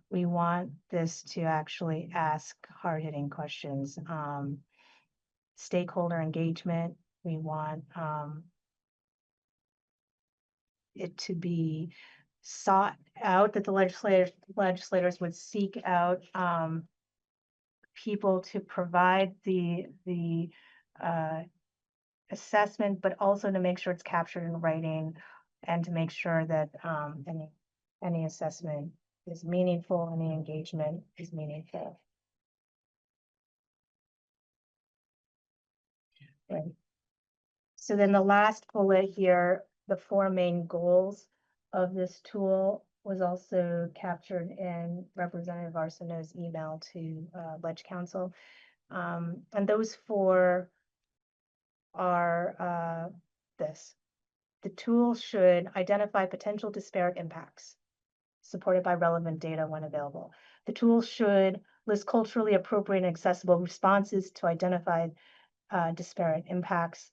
Speaker 4: We want this to actually ask hard-hitting questions. Stakeholder engagement, we want it to be sought out, that the legislators would seek out people to provide the assessment, but also to make sure it's captured in writing and to make sure that any assessment is meaningful, any engagement is meaningful. Right. So then the last bullet here, the 4 main goals of this tool was also captured in Representative Arsenault's email to Ledge Council. And those 4 are this. The tool should identify potential disparate impacts supported by relevant data when available. The tool should list culturally appropriate and accessible responses to identify disparate impacts.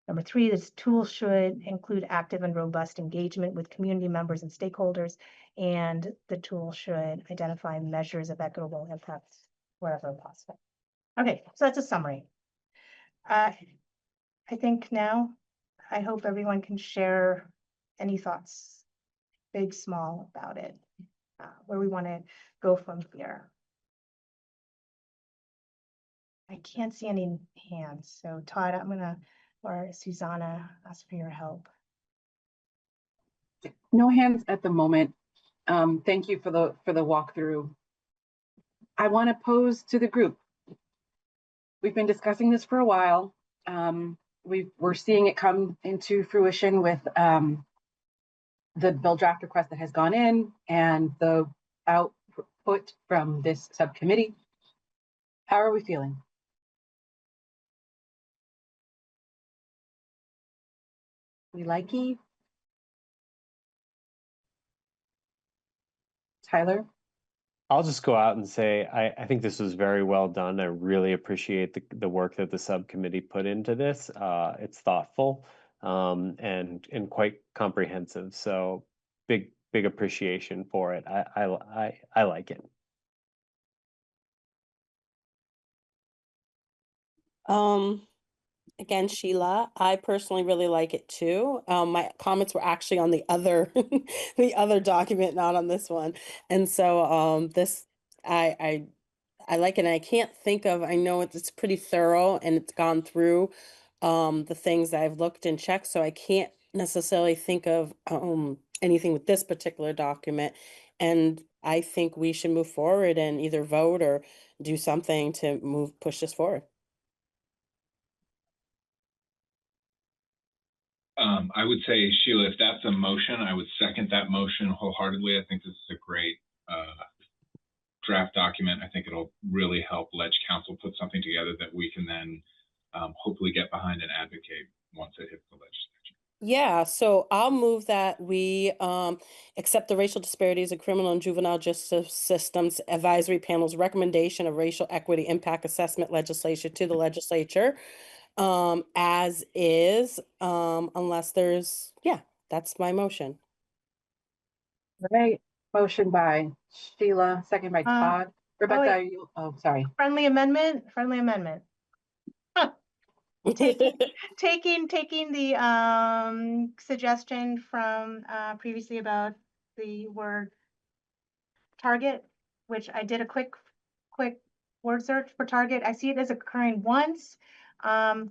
Speaker 4: Number 3, this tool should include active and robust engagement with community members and stakeholders, and the tool should identify measures of equitable impacts wherever possible. Okay, so that's a summary. I think now, I hope everyone can share any thoughts, big, small, about it, where we want to go from here. I can't see any hands, so Todd, I'm gonna, or Susanna, ask for your help.
Speaker 6: No hands at the moment. Thank you for the walkthrough. I want to pose to the group. We've been discussing this for a while. We're seeing it come into fruition with the bill draft request that has gone in and the output from this subcommittee. How are we feeling? We likey? Tyler?
Speaker 9: I'll just go out and say, I think this was very well done. I really appreciate the work that the subcommittee put into this. It's thoughtful and quite comprehensive. So big appreciation for it. I like it.
Speaker 7: Again, Sheila, I personally really like it too. My comments were actually on the other the other document, not on this one. And so this I like it. And I can't think of, I know it's pretty thorough and it's gone through the things that I've looked and checked. So I can't necessarily think of anything with this particular document. And I think we should move forward and either vote or do something to push this forward.
Speaker 1: I would say, Sheila, if that's a motion, I would second that motion wholeheartedly. I think this is a great draft document. I think it'll really help Ledge Council put something together that we can then hopefully get behind and advocate once it hits the legislature.
Speaker 7: Yeah, so I'll move that we accept the Racial Disparities in Criminal and Juvenile Justice Systems Advisory Panel's recommendation of racial equity impact assessment legislation to the legislature as is, unless there's, yeah, that's my motion.
Speaker 6: Right. Motion by Sheila, second by Todd. Rebecca,
Speaker 4: yeah.
Speaker 6: are you, oh, sorry.
Speaker 4: Friendly amendment. Taking the suggestion from previously about the word target, which I did a quick word search for target. I see it as occurring once. Todd,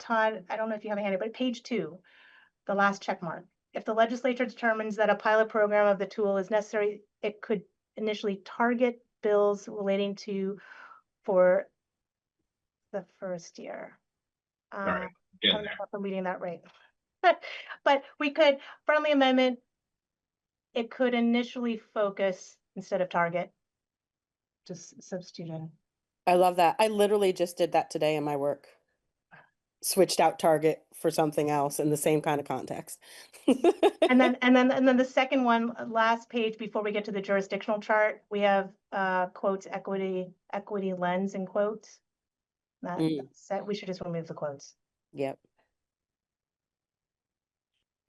Speaker 4: I don't know if you have a handy, but page 2, the last check mark. If the legislature determines that a pilot program of the tool is necessary, it could initially target bills relating to for the first year.
Speaker 1: All right, getting there.
Speaker 4: I'm reading that right. But we could, friendly amendment, it could initially focus instead of target. Just substitute.
Speaker 7: I love that. I literally just did that today in my work. Switched out target for something else in the same kind of context.
Speaker 4: And then the second one, last page before we get to the jurisdictional chart, we have quotes equity lens in quotes. We should just remove the quotes.
Speaker 7: Yep.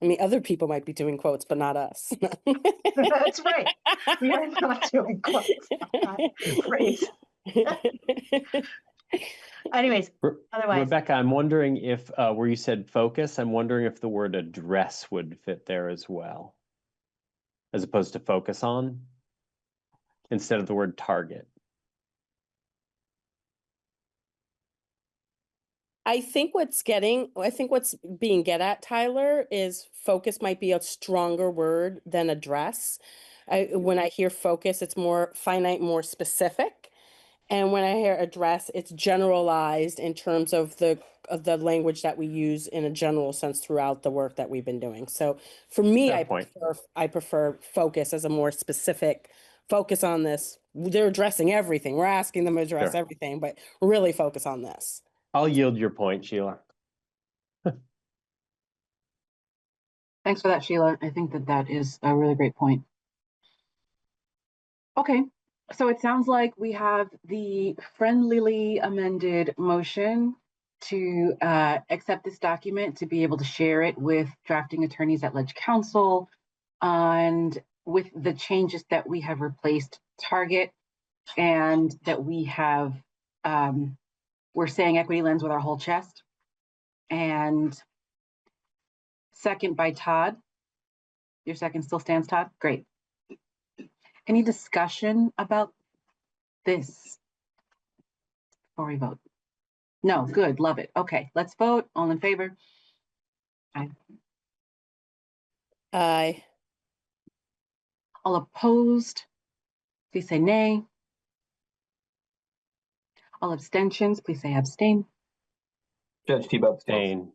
Speaker 7: I mean, other people might be doing quotes, but not us.
Speaker 4: That's right. We are not doing quotes. Great. Anyways, otherwise.
Speaker 9: Rebecca, I'm wondering if, where you said focus, I'm wondering if the word address would fit there as well, as opposed to focus on, instead of the word target.
Speaker 7: I think what's being get at, Tyler, is focus might be a stronger word than address. When I hear focus, it's more finite, more specific. And when I hear address, it's generalized in terms of the language that we use in a general sense throughout the work that we've been doing. So for me, I prefer focus as a more specific focus on this. They're addressing everything. We're asking them to address everything, but really focus on this.
Speaker 9: I'll yield your point, Sheila.
Speaker 6: Thanks for that, Sheila. I think that is a really great point. Okay, so it sounds like we have the friendlily amended motion to accept this document to be able to share it with drafting attorneys at Ledge Council, and with the changes that we have replaced target, and that we have we're saying equity lens with our whole chest. And second by Todd. Your second still stands, Todd? Great. Any discussion about this before we vote? No, good, love it. Okay, let's vote. All in favor? Aye.
Speaker 7: Aye.
Speaker 6: All opposed? Please say nay. All abstentions, please say abstain.
Speaker 8: Judge Tebow
Speaker 9: abstain.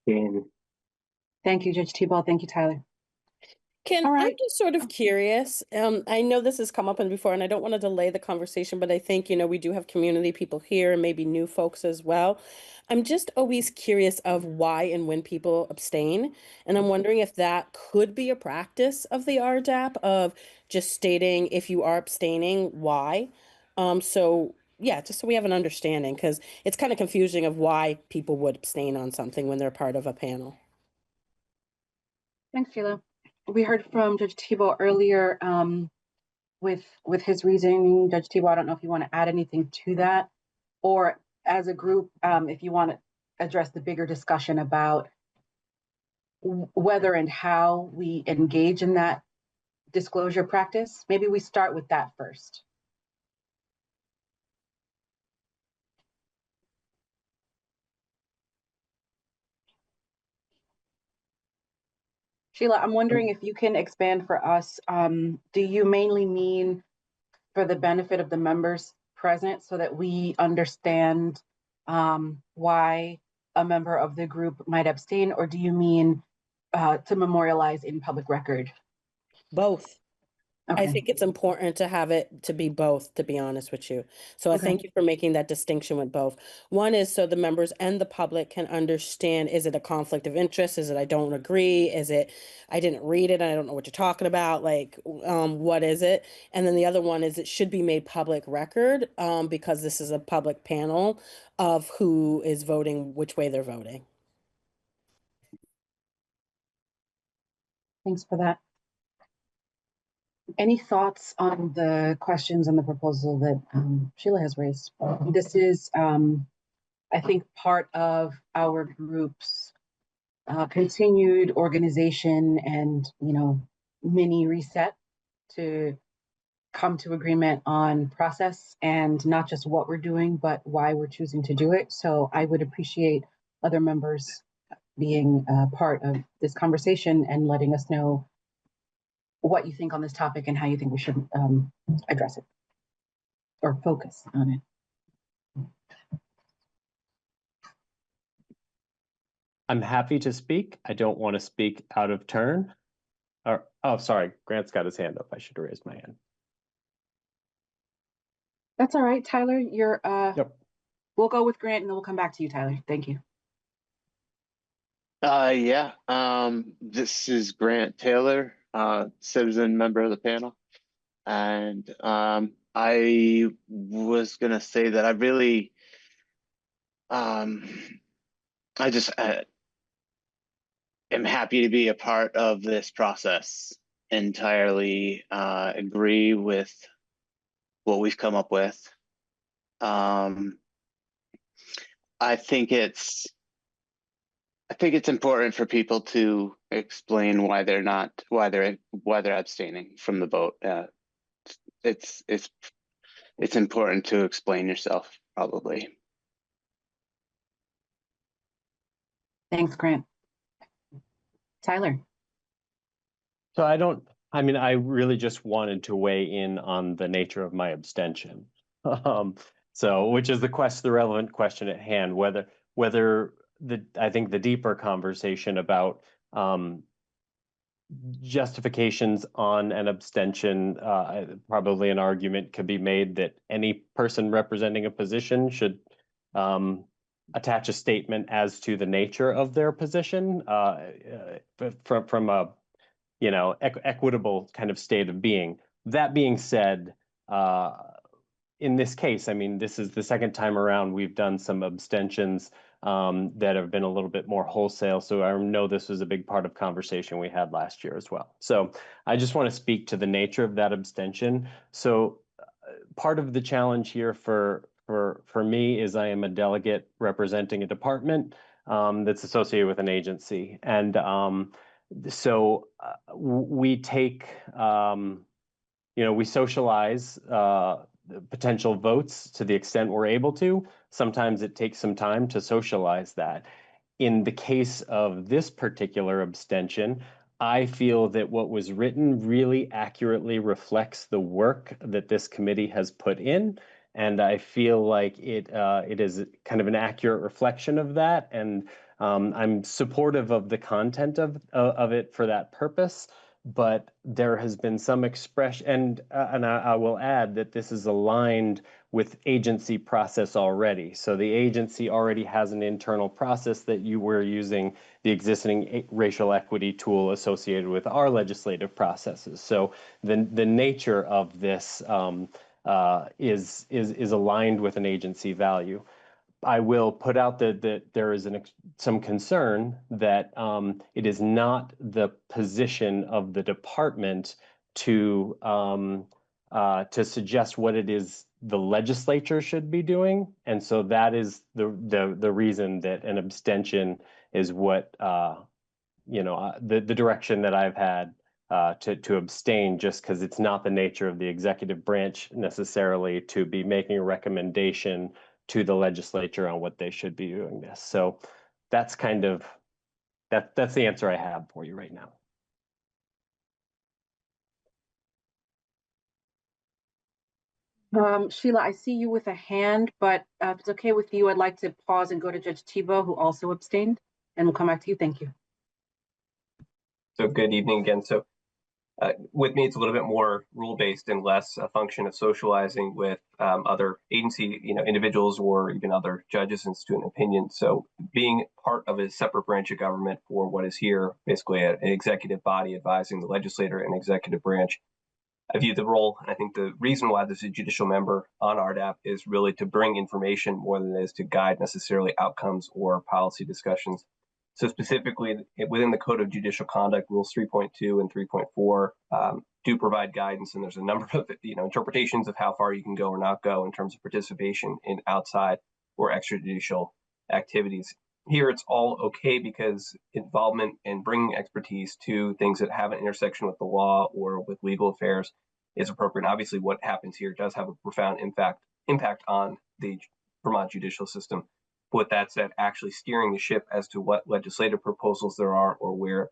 Speaker 6: Thank you, Judge Tebow. Thank you, Tyler.
Speaker 7: I'm just sort of curious. I know this has come up before, and I don't want to delay the conversation, but I think, we do have community people here and maybe new folks as well. I'm just always curious of why and when people abstain. And I'm wondering if that could be a practice of the RDAP of just stating if you are abstaining, why. So yeah, just so we have an understanding, because it's kind of confusing of why people would abstain on something when they're part of a panel.
Speaker 6: Thanks, Sheila. We heard from Judge Tebow earlier with his reasoning. Judge Tebow, I don't know if you want to add anything to that, or as a group, if you want to address the bigger discussion about whether and how we engage in that disclosure practice. Maybe we start with that first. Sheila, I'm wondering if you can expand for us. Do you mainly mean for the benefit of the members present so that we understand why a member of the group might abstain, or do you mean to memorialize in public record?
Speaker 7: Both. I
Speaker 6: Okay.
Speaker 7: think it's important to have it to be both, to be honest with you. So I
Speaker 6: Okay.
Speaker 7: thank you for making that distinction with both. One is so the members and the public can understand, is it a conflict of interest? Is it I don't agree? Is it I didn't read it and I don't know what you're talking about? Like, what is it? And then the other one is it should be made public record, because this is a public panel of who is voting, which way they're voting.
Speaker 6: Thanks for that. Any thoughts on the questions on the proposal that Sheila has raised? This is, I think, part of our group's continued organization and, mini reset to come to agreement on process and not just what we're doing, but why we're choosing to do it. So I would appreciate other members being part of this conversation and letting us know what you think on this topic and how you think we should address it or focus on it.
Speaker 9: I'm happy to speak. I don't want to speak out of turn. Or, oh, sorry, Grant's got his hand up. I should have raised my hand.
Speaker 6: That's all right, Tyler. You're
Speaker 9: Yep.
Speaker 6: We'll go with Grant and then we'll come back to you, Tyler. Thank you.
Speaker 10: Yeah. This is Grant Taylor, citizen member of the panel. And I was gonna say that I really I just am happy to be a part of this process. Entirely agree with what we've come up with. I think it's important for people to explain why they're abstaining from the vote. It's important to explain yourself, probably.
Speaker 6: Thanks, Grant. Tyler.
Speaker 9: So I really just wanted to weigh in on the nature of my abstention. So, which is the relevant question at hand, whether I think the deeper conversation about justifications on an abstention, probably an argument could be made that any person representing a position should attach a statement as to the nature of their position from a equitable kind of state of being. That being said, in this case, I mean, this is the second time around we've done some abstentions that have been a little bit more wholesale. So I know this was a big part of conversation we had last year as well. So I just want to speak to the nature of that abstention. So part of the challenge here for me is I am a delegate representing a department that's associated with an agency. And so we take, we socialize potential votes to the extent we're able to. Sometimes it takes some time to socialize that. In the case of this particular abstention, I feel that what was written really accurately reflects the work that this committee has put in. And I feel like it is kind of an accurate reflection of that. And I'm supportive of the content of it for that purpose. But there has been some expression, and I will add that this is aligned with agency process already. So the agency already has an internal process that you were using the existing racial equity tool associated with our legislative processes. So the nature of this is aligned with an agency value. I will put out that there is some concern that it is not the position of the department to suggest what it is the legislature should be doing, and so that is the reason that an abstention is what the direction that I've had to abstain, just because it's not the nature of the executive branch necessarily to be making a recommendation to the legislature on what they should be doing this. So that's kind of that's the answer I have for you right now.
Speaker 6: Sheila, I see you with a hand, but if it's okay with you, I'd like to pause and go to Judge Tebow, who also abstained, and we'll come back to you. Thank you.
Speaker 8: So good evening again. So With me, it's a little bit more rule-based and less a function of socializing with other agency, individuals or even other judges and student opinion. So being part of a separate branch of government for what is here, basically an executive body advising the legislator and executive branch, I view the role, and I think the reason why there's a judicial member on RDAP is really to bring information more than it is to guide necessarily outcomes or policy discussions. So specifically within the Code of Judicial Conduct, Rules 3.2 and 3.4 do provide guidance, and there's a number of interpretations of how far you can go or not go in terms of participation in outside or extrajudicial activities. Here it's all okay because involvement and bringing expertise to things that have an intersection with the law or with legal affairs is appropriate. And obviously what happens here does have a profound impact on the Vermont judicial system. With that said, actually steering the ship as to what legislative proposals there are or where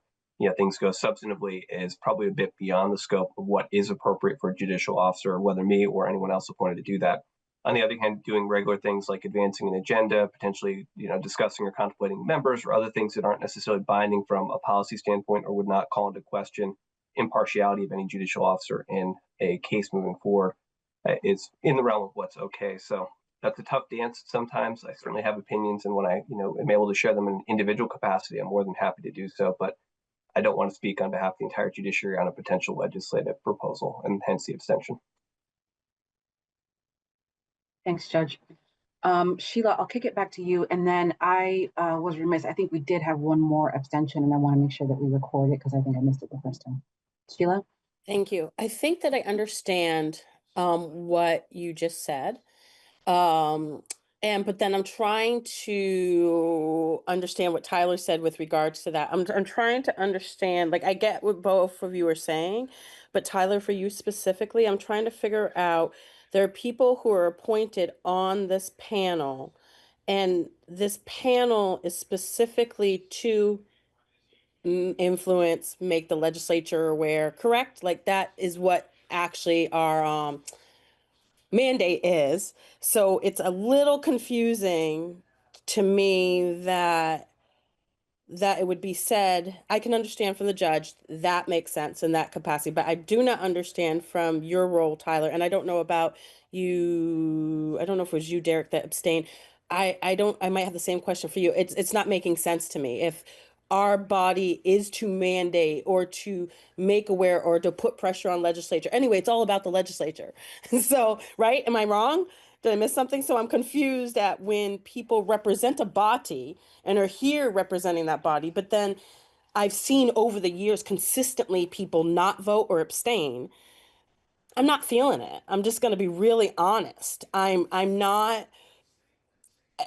Speaker 8: things go substantively is probably a bit beyond the scope of what is appropriate for a judicial officer, whether me or anyone else appointed to do that. On the other hand, doing regular things like advancing an agenda, potentially discussing or contemplating members or other things that aren't necessarily binding from a policy standpoint or would not call into question impartiality of any judicial officer in a case moving forward is in the realm of what's okay. So that's a tough dance sometimes. I certainly have opinions, and when I am able to share them in an individual capacity, I'm more than happy to do so. But I don't want to speak on behalf of the entire judiciary on a potential legislative proposal, and hence the abstention.
Speaker 6: Thanks, Judge. Sheila, I'll kick it back to you. And then I was remiss. I think we did have one more abstention, and I want to make sure that we record it because I think I missed it the first time. Sheila?
Speaker 7: Thank you. I think that I understand what you just said. But then I'm trying to understand what Tyler said with regards to that. I'm trying to understand, like I get what both of you are saying, but Tyler, for you specifically, I'm trying to figure out, there are people who are appointed on this panel, and this panel is specifically to influence, make the legislature aware, correct? Like that is what actually our mandate is. So it's a little confusing to me that it would be said. I can understand from the judge that makes sense in that capacity, but I do not understand from your role, Tyler, and I don't know about you. I don't know if it was you, Derek, that abstained. I might have the same question for you. It's not making sense to me. If our body is to mandate or to make aware or to put pressure on legislature. Anyway, it's all about the legislature. So, right? Am I wrong? Did I miss something? So I'm confused at when people represent a body and are here representing that body, but then I've seen over the years consistently people not vote or abstain. I'm not feeling it. I'm just going to be really honest. I'm not.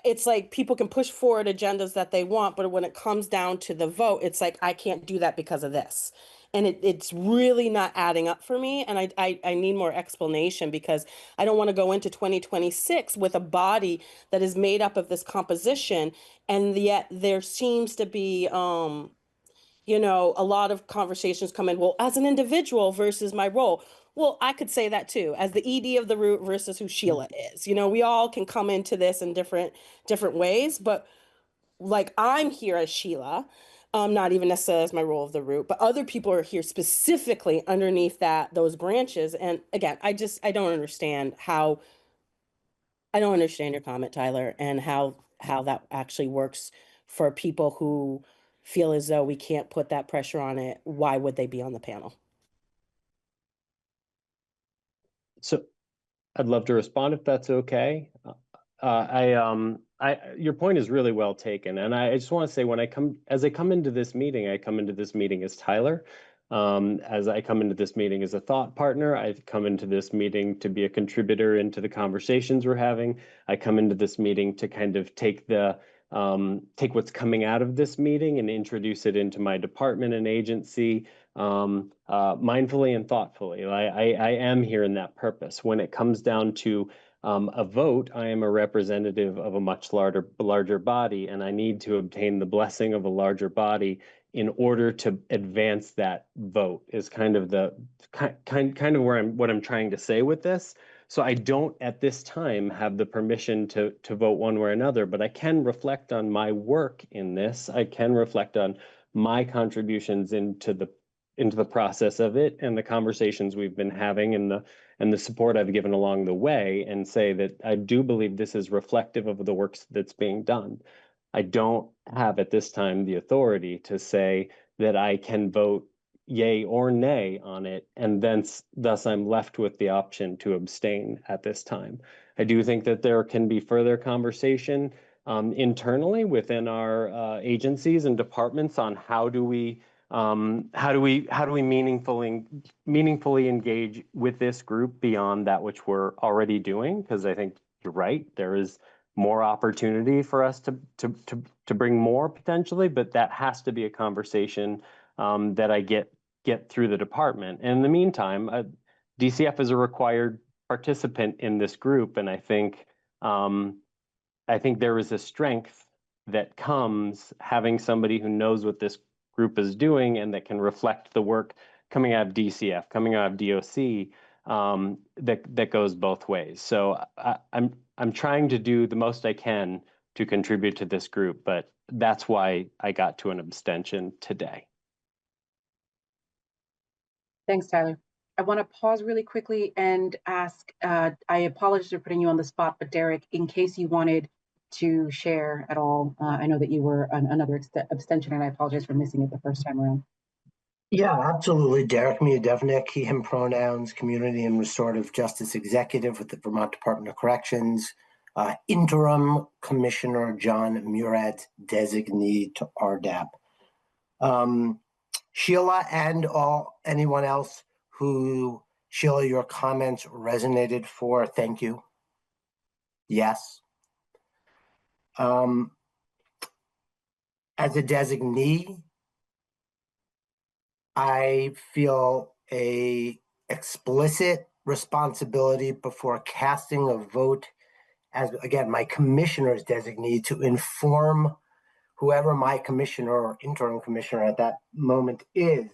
Speaker 7: It's like people can push forward agendas that they want, but when it comes down to the vote, it's like, I can't do that because of this. And it's really not adding up for me. And I need more explanation because I don't want to go into 2026 with a body that is made up of this composition. And yet there seems to be, a lot of conversations come in, well, as an individual versus my role. Well, I could say that too, as the ED of the root versus who Sheila is. We all can come into this in different ways, but like I'm here as Sheila, not even necessarily as my role of the root, but other people are here specifically underneath those branches. And again, I don't understand your comment, Tyler, and how that actually works for people who feel as though we can't put that pressure on it. Why would they be on the panel?
Speaker 9: So I'd love to respond if that's okay. Your point is really well taken, and I just want to say as I come into this meeting, I come into this meeting as Tyler. As I come into this meeting as a thought partner, I've come into this meeting to be a contributor into the conversations we're having. I come into this meeting to kind of take what's coming out of this meeting and introduce it into my department and agency mindfully and thoughtfully. I am here in that purpose. When it comes down to a vote, I am a representative of a much larger body, and I need to obtain the blessing of a larger body in order to advance that vote. Is kind of what I'm trying to say with this. So I don't at this time have the permission to vote one way or another, but I can reflect on my work in this. I can reflect on my contributions into into the process of it and the conversations we've been having and the support I've given along the way, and say that I do believe this is reflective of the work that's being done. I don't have at this time the authority to say that I can vote yay or nay on it, and then thus I'm left with the option to abstain at this time. I do think that there can be further conversation internally within our agencies and departments on how do we meaningfully engage with this group beyond that which we're already doing, because I think you're right, there is more opportunity for us to bring more potentially, but that has to be a conversation that I get through the department. And in the meantime, DCF is a required participant in this group, and I think there is a strength that comes having somebody who knows what this group is doing and that can reflect the work coming out of DCF, coming out of DOC, that goes both ways. So I'm trying to do the most I can to contribute to this group, but that's why I got to an abstention today.
Speaker 6: Thanks, Tyler. I want to pause really quickly and ask, I apologize for putting you on the spot, but Derek, in case you wanted to share at all, I know that you were another abstention, and I apologize for missing it the first time around.
Speaker 11: Yeah, absolutely. Derek Miodevnik, he, him pronouns, Community and Restorative Justice Executive with the Vermont Department of Corrections, Interim Commissioner John Murad, designee to RDAP. Sheila and anyone else who, Sheila, your comments resonated for, thank you. Yes. As a designee, I feel a explicit responsibility before casting a vote as, again, my commissioner's designee to inform whoever my commissioner or interim commissioner at that moment is,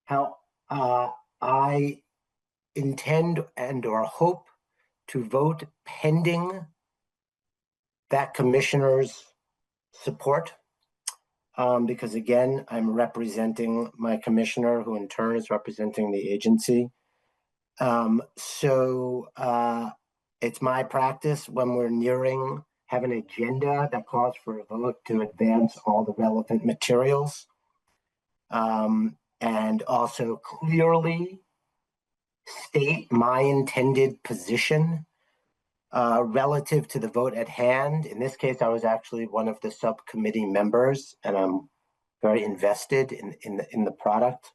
Speaker 11: how I intend and or hope to vote pending that commissioner's support. Because again, I'm representing my commissioner, who in turn is representing the agency. So it's my practice when we're have an agenda that calls for a vote to advance all the relevant materials, and also clearly state my intended position relative to the vote at hand. In this case, I was actually one of the subcommittee members, and I'm very invested in the product.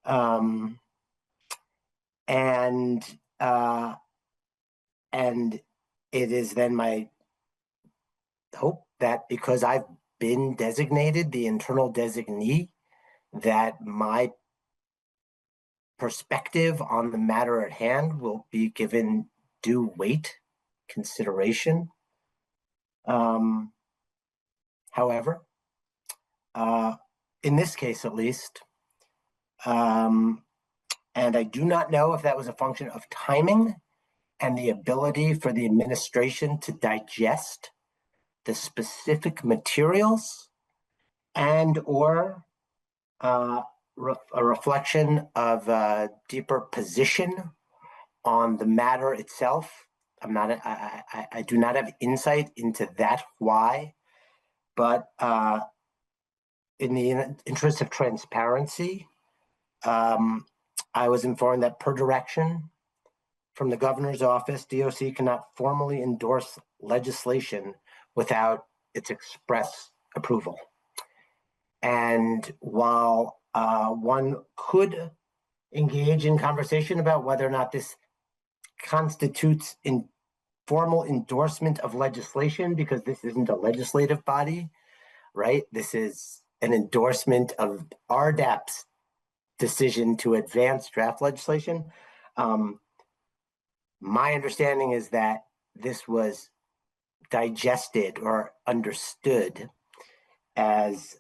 Speaker 11: And it is then my hope that because I've been designated the internal designee, that my perspective on the matter at hand will be given due weight, consideration. However, in this case at least, and I do not know if that was a function of timing and the ability for the administration to digest the specific materials, and or a reflection of a deeper position on the matter itself. I do not have insight into that why, but in the interest of transparency, I was informed that per direction from the governor's office, DOC cannot formally endorse legislation without its express approval. And while one could engage in conversation about whether or not this constitutes formal endorsement of legislation, because this isn't a legislative body, right? This is an endorsement of RDAP's decision to advance draft legislation. My understanding is that this was digested or understood as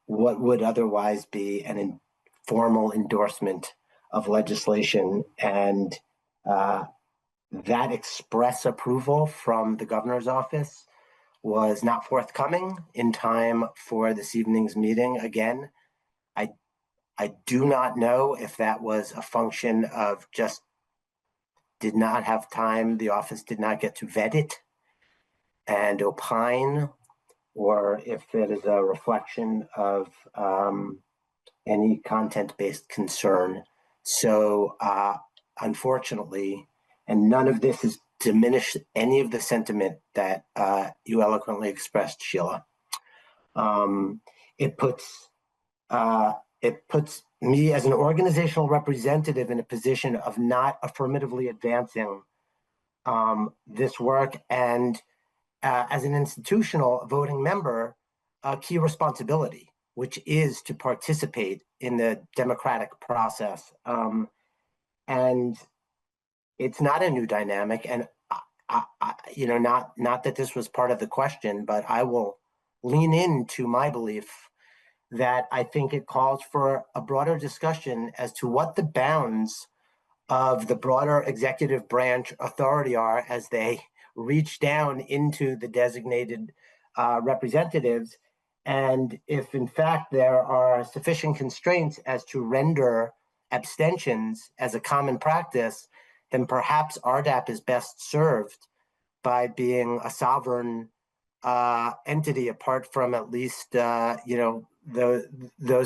Speaker 11: what would otherwise be an informal endorsement of legislation, and that express approval from the governor's office was not forthcoming in time for this evening's meeting. Again, I do not know if that was a function of just did not have time, the office did not get to vet it and opine, or if it is a reflection of any content-based concern. So unfortunately, and none of this has diminished any of the sentiment that you eloquently expressed, Sheila. It puts me as an organizational representative in a position of not affirmatively advancing this work, and as an institutional voting member, a key responsibility, which is to participate in the democratic process. And it's not a new dynamic. And not that this was part of the question, but I will lean into my belief that I think it calls for a broader discussion as to what the bounds of the broader executive branch authority are as they reach down into the designated representatives. And if in fact there are sufficient constraints as to render abstentions as a common practice, then perhaps RDAP is best served by being a sovereign entity apart from at least those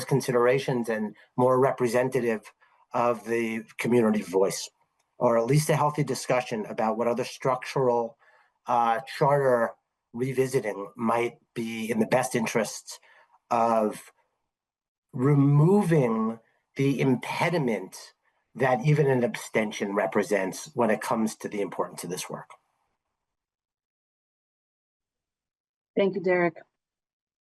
Speaker 11: considerations, and more representative of the community voice, or at least a healthy discussion about what other structural charter revisiting might be in the best interests of removing the impediment that even an abstention represents when it comes to the importance of this work.
Speaker 12: Thank you, Derek.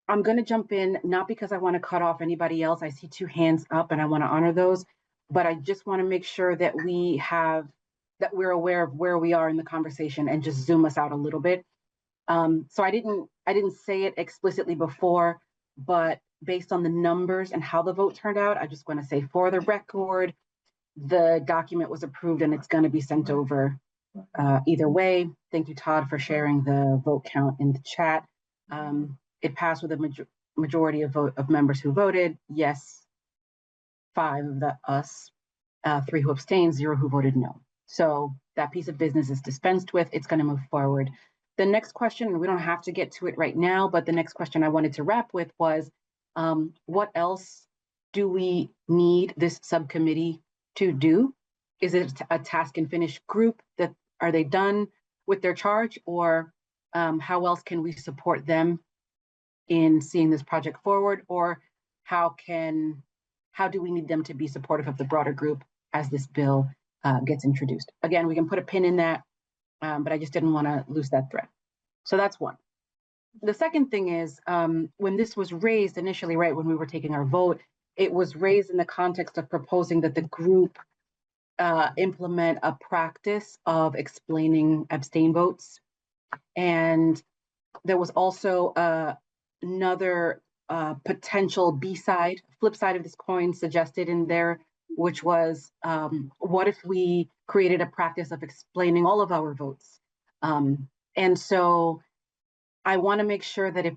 Speaker 12: I'm going to jump in, not because I want to cut off anybody else. I see 2 hands up and I want to honor those, but I just want to make sure that we're aware of where we are in the conversation and just zoom us out a little bit. So I didn't say it explicitly before, but based on the numbers and how the vote turned out, I just want to say for the record, the document was approved and it's going to be sent over either way. Thank you, Todd, for sharing the vote count in the chat. It passed with a majority of members who voted yes, 5 of us, 3 who abstained, 0 who voted no. So that piece of business is dispensed with. It's going to move forward. The next question, and we don't have to get to it right now, but the next question I wanted to wrap with was, what else do we need this subcommittee to do? Is it a task and finish group? That are they done with their charge, or how else can we support them in seeing this project forward, or how do we need them to be supportive of the broader group as this bill gets introduced? Again, we can put a pin in that, but I just didn't want to lose that thread. So that's one. The second thing is, when this was raised initially, right, when we were taking our vote, it was raised in the context of proposing that the group implement a practice of explaining abstain votes. And there was also another potential flip side of this coin suggested in there, which was, what if we created a practice of explaining all of our votes? And so I want to make sure that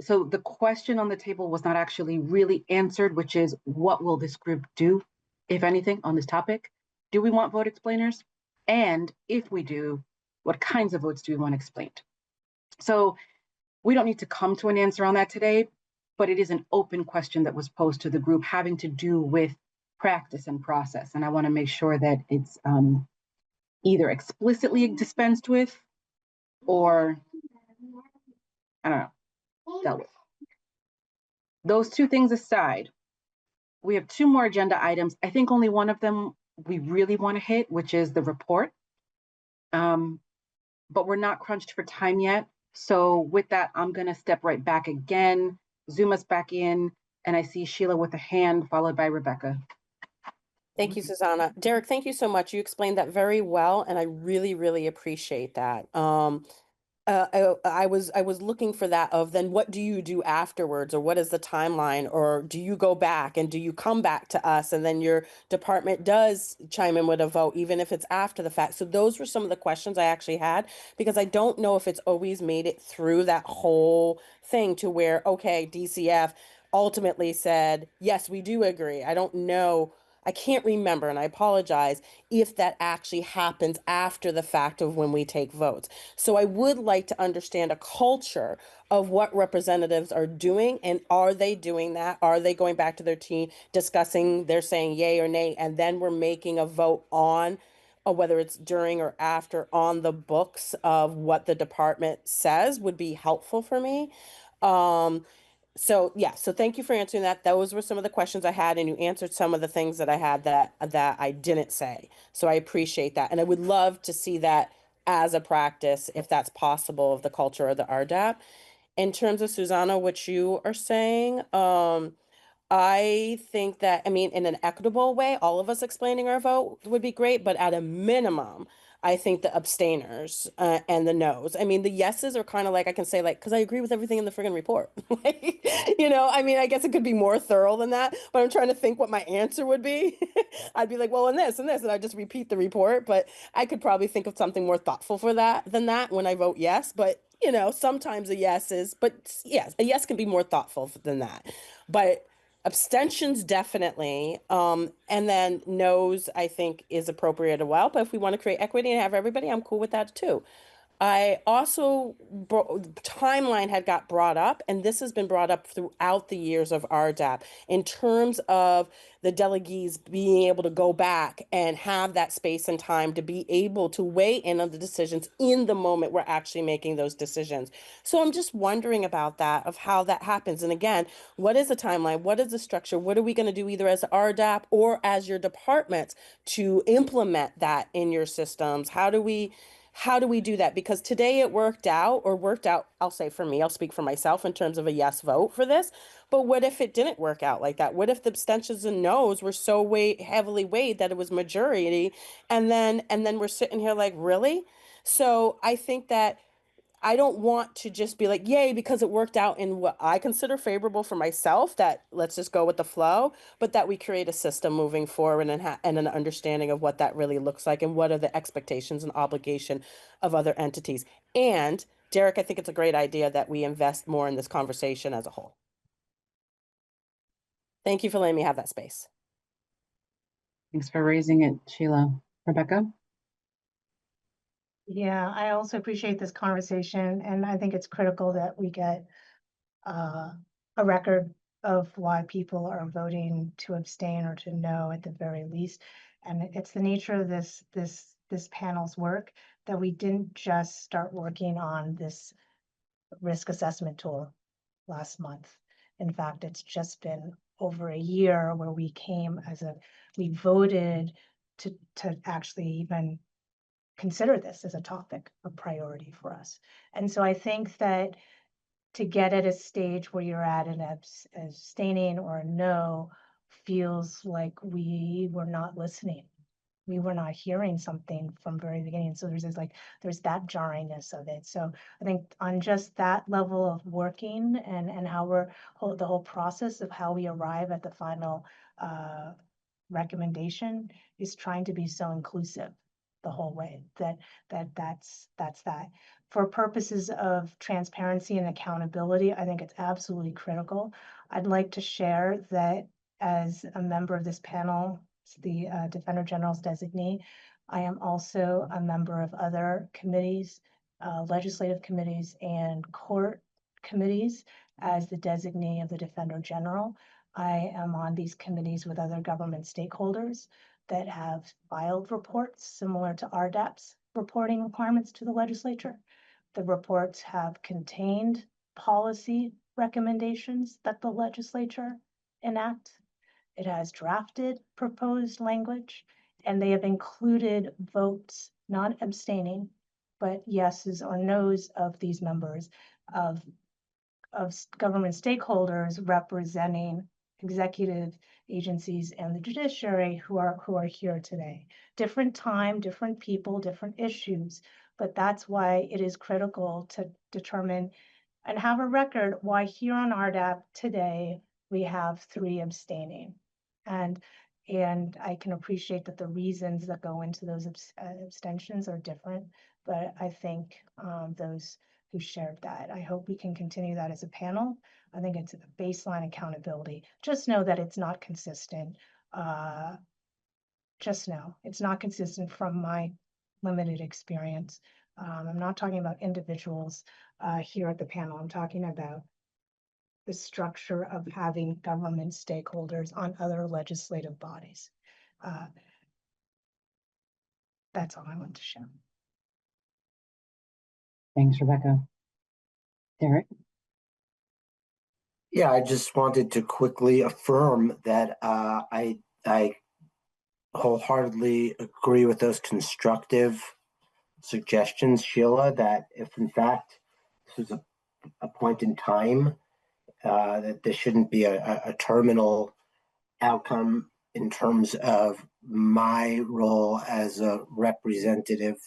Speaker 12: so the question on the table was not actually really answered, which is, what will this group do, if anything, on this topic? Do we want vote explainers? And if we do, what kinds of votes do we want explained? So we don't need to come to an answer on that today, but it is an open question that was posed to the group having to do with practice and process. And I want to make sure that it's either explicitly dispensed with or, I don't know, dealt with. Those 2 things aside, we have 2 more agenda items. I think only one of them we really want to hit, which is the report. But we're not crunched for time yet. So with that, I'm going to step right back again, zoom us back in, and I see Sheila with a hand, followed by Rebecca.
Speaker 7: Thank you, Susanna. Derek, thank you so much. You explained that very well, and I really, really appreciate that. I was looking for that of then what do you do afterwards, or what is the timeline, or do you go back and do you come back to us and then your department does chime in with a vote, even if it's after the fact? So those were some of the questions I actually had, because I don't know if it's always made it through that whole thing to where, okay, DCF, ultimately said, yes, we do agree. I don't know. I can't remember, and I apologize if that actually happens after the fact of when we take votes. So I would like to understand a culture of what representatives are doing, and are they doing that? Are they going back to their team, discussing, they're saying yay or nay, and then we're making a vote on, or whether it's during or after, on the books of what the department says would be helpful for me. So yeah, so thank you for answering that. Those were some of the questions I had, and you answered some of the things that I had that I didn't say. So I appreciate that. And I would love to see that as a practice, if that's possible, of the culture of the RDAP. In terms of Susanna, what you are saying, I think that, I mean, in an equitable way, all of us explaining our vote would be great, but at a minimum, I think the abstainers and the no's. I mean, the yeses are kind of like, I can say, like, because I agree with everything in the friggin' report. Like, you know, I mean, I guess it could be more thorough than that, but I'm trying to think what my answer would be. I'd be like, well, and this and this, and I just repeat the report, but I could probably think of something more thoughtful for that than that when I vote yes. But, you know, sometimes a yes is, but yes, a yes can be more thoughtful than that. But abstentions definitely, and then no's I think is appropriate as well. But if we want to create equity and have everybody, I'm cool with that too. I also, timeline had got brought up, and this has been brought up throughout the years of RDAP in terms of the delegates being able to go back and have that space and time to be able to weigh in on the decisions in the moment we're actually making those decisions. So I'm just wondering about that, of how that happens. And again, what is the timeline? What is the structure? What are we going to do either as RDAP or as your departments to implement that in your systems? How do we do that? Because today it worked out, I'll say for me, I'll speak for myself in terms of a yes vote for this. But what if it didn't work out like that? What if the abstentions and no's were so heavily weighed that it was majority, and then we're sitting here like, really? So I think that I don't want to just be like, yay, because it worked out in what I consider favorable for myself, that let's just go with the flow, but that we create a system moving forward, and an understanding of what that really looks like, and what are the expectations and obligation of other entities. And Derek, I think it's a great idea that we invest more in this conversation as a whole. Thank you for letting me have that space.
Speaker 12: Thanks for raising it, Sheila. Rebecca?
Speaker 4: Yeah, I also appreciate this conversation, and I think it's critical that we get a record of why people are voting to abstain or to no at the very least. And it's the nature of this panel's work that we didn't just start working on this risk assessment tool last month. In fact, it's just been over a year where we voted to actually even consider this as a topic of priority for us. And so I think that to get at a stage where you're at an abstaining or a no feels like we were not listening. We were not hearing something from very beginning. So there's that jarringness of it. So I think on just that level of working and how the whole process of how we arrive at the final recommendation is trying to be so inclusive the whole way that's that. For purposes of transparency and accountability, I think it's absolutely critical. I'd like to share that as a member of this panel, the Defender General's designee, I am also a member of other committees, legislative committees and court committees as the designee of the Defender General. I am on these committees with other government stakeholders that have filed reports similar to RDAP's reporting requirements to the legislature. The reports have contained policy recommendations that the legislature enact. It has drafted proposed language, and they have included votes, not abstaining, but yeses or nos of these members of government stakeholders representing executive agencies and the judiciary who are here today. Different time, different people, different issues, but that's why it is critical to determine and have a record why here on RDAP today we have 3 abstaining. And I can appreciate that the reasons that go into those abstentions are different, but I think those who shared that. I hope we can continue that as a panel. I think it's a baseline accountability. Just know that it's not consistent. Just know it's not consistent from my limited experience. I'm not talking about individuals here at the panel. I'm talking about the structure of having government stakeholders on other legislative bodies. That's all I want to share.
Speaker 12: Thanks, Rebecca. Derek?
Speaker 11: Yeah, I just wanted to quickly affirm that I wholeheartedly agree with those constructive suggestions, Sheila, that if in fact this is a point in time, that this shouldn't be a terminal outcome in terms of my role as a representative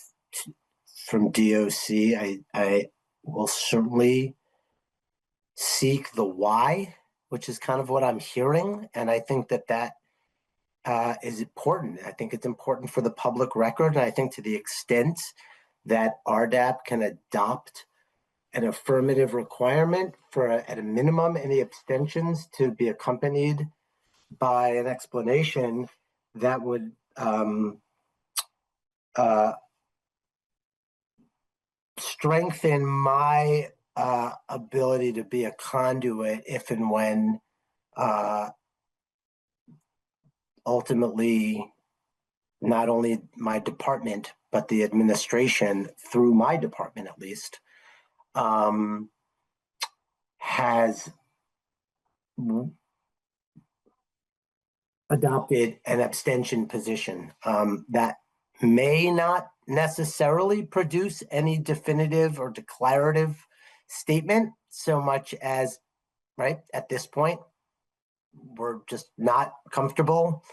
Speaker 11: from DOC. I will certainly seek the why, which is kind of what I'm hearing. And I think that is important. I think it's important for the public record. And I think to the extent that RDAP can adopt an affirmative requirement for, at a minimum, any abstentions to be accompanied by an explanation that would strengthen my ability to be a conduit if and when ultimately not only my department, but the administration, through my department at least, has adopted an abstention position. That may not necessarily produce any definitive or declarative statement so much as, right, at this point, we're just not comfortable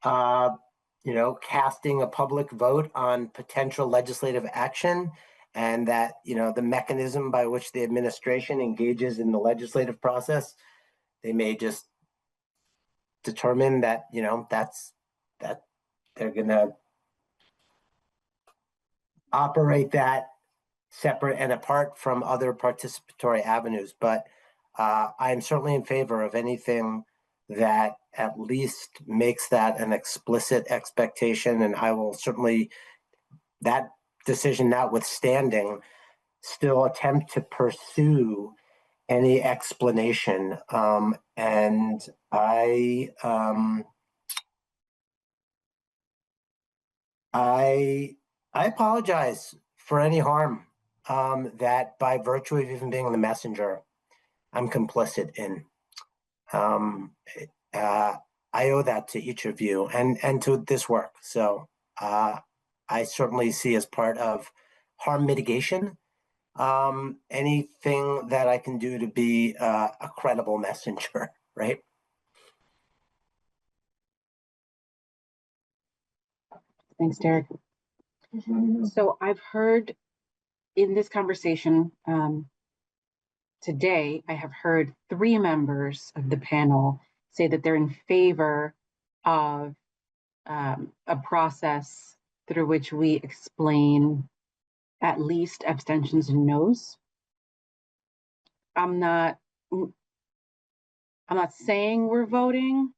Speaker 11: casting a public vote on potential legislative action, and that, the mechanism by which the administration engages in the legislative process, they may just determine that, that they're gonna operate that separate and apart from other participatory avenues. But I'm certainly in favor of anything that at least makes that an explicit expectation, and I will certainly, that decision notwithstanding, still attempt to pursue any explanation. And I apologize for any harm that, by virtue of even being the messenger, I'm complicit in. I owe that to each of you and to this work. So I certainly see as part of harm mitigation anything that I can do to be a credible messenger, right?
Speaker 12: Thanks, Derek. So I've heard in this conversation today, I have heard 3 members of the panel say that they're in favor of a process through which we explain at least abstentions and no's. I'm not saying we're voting,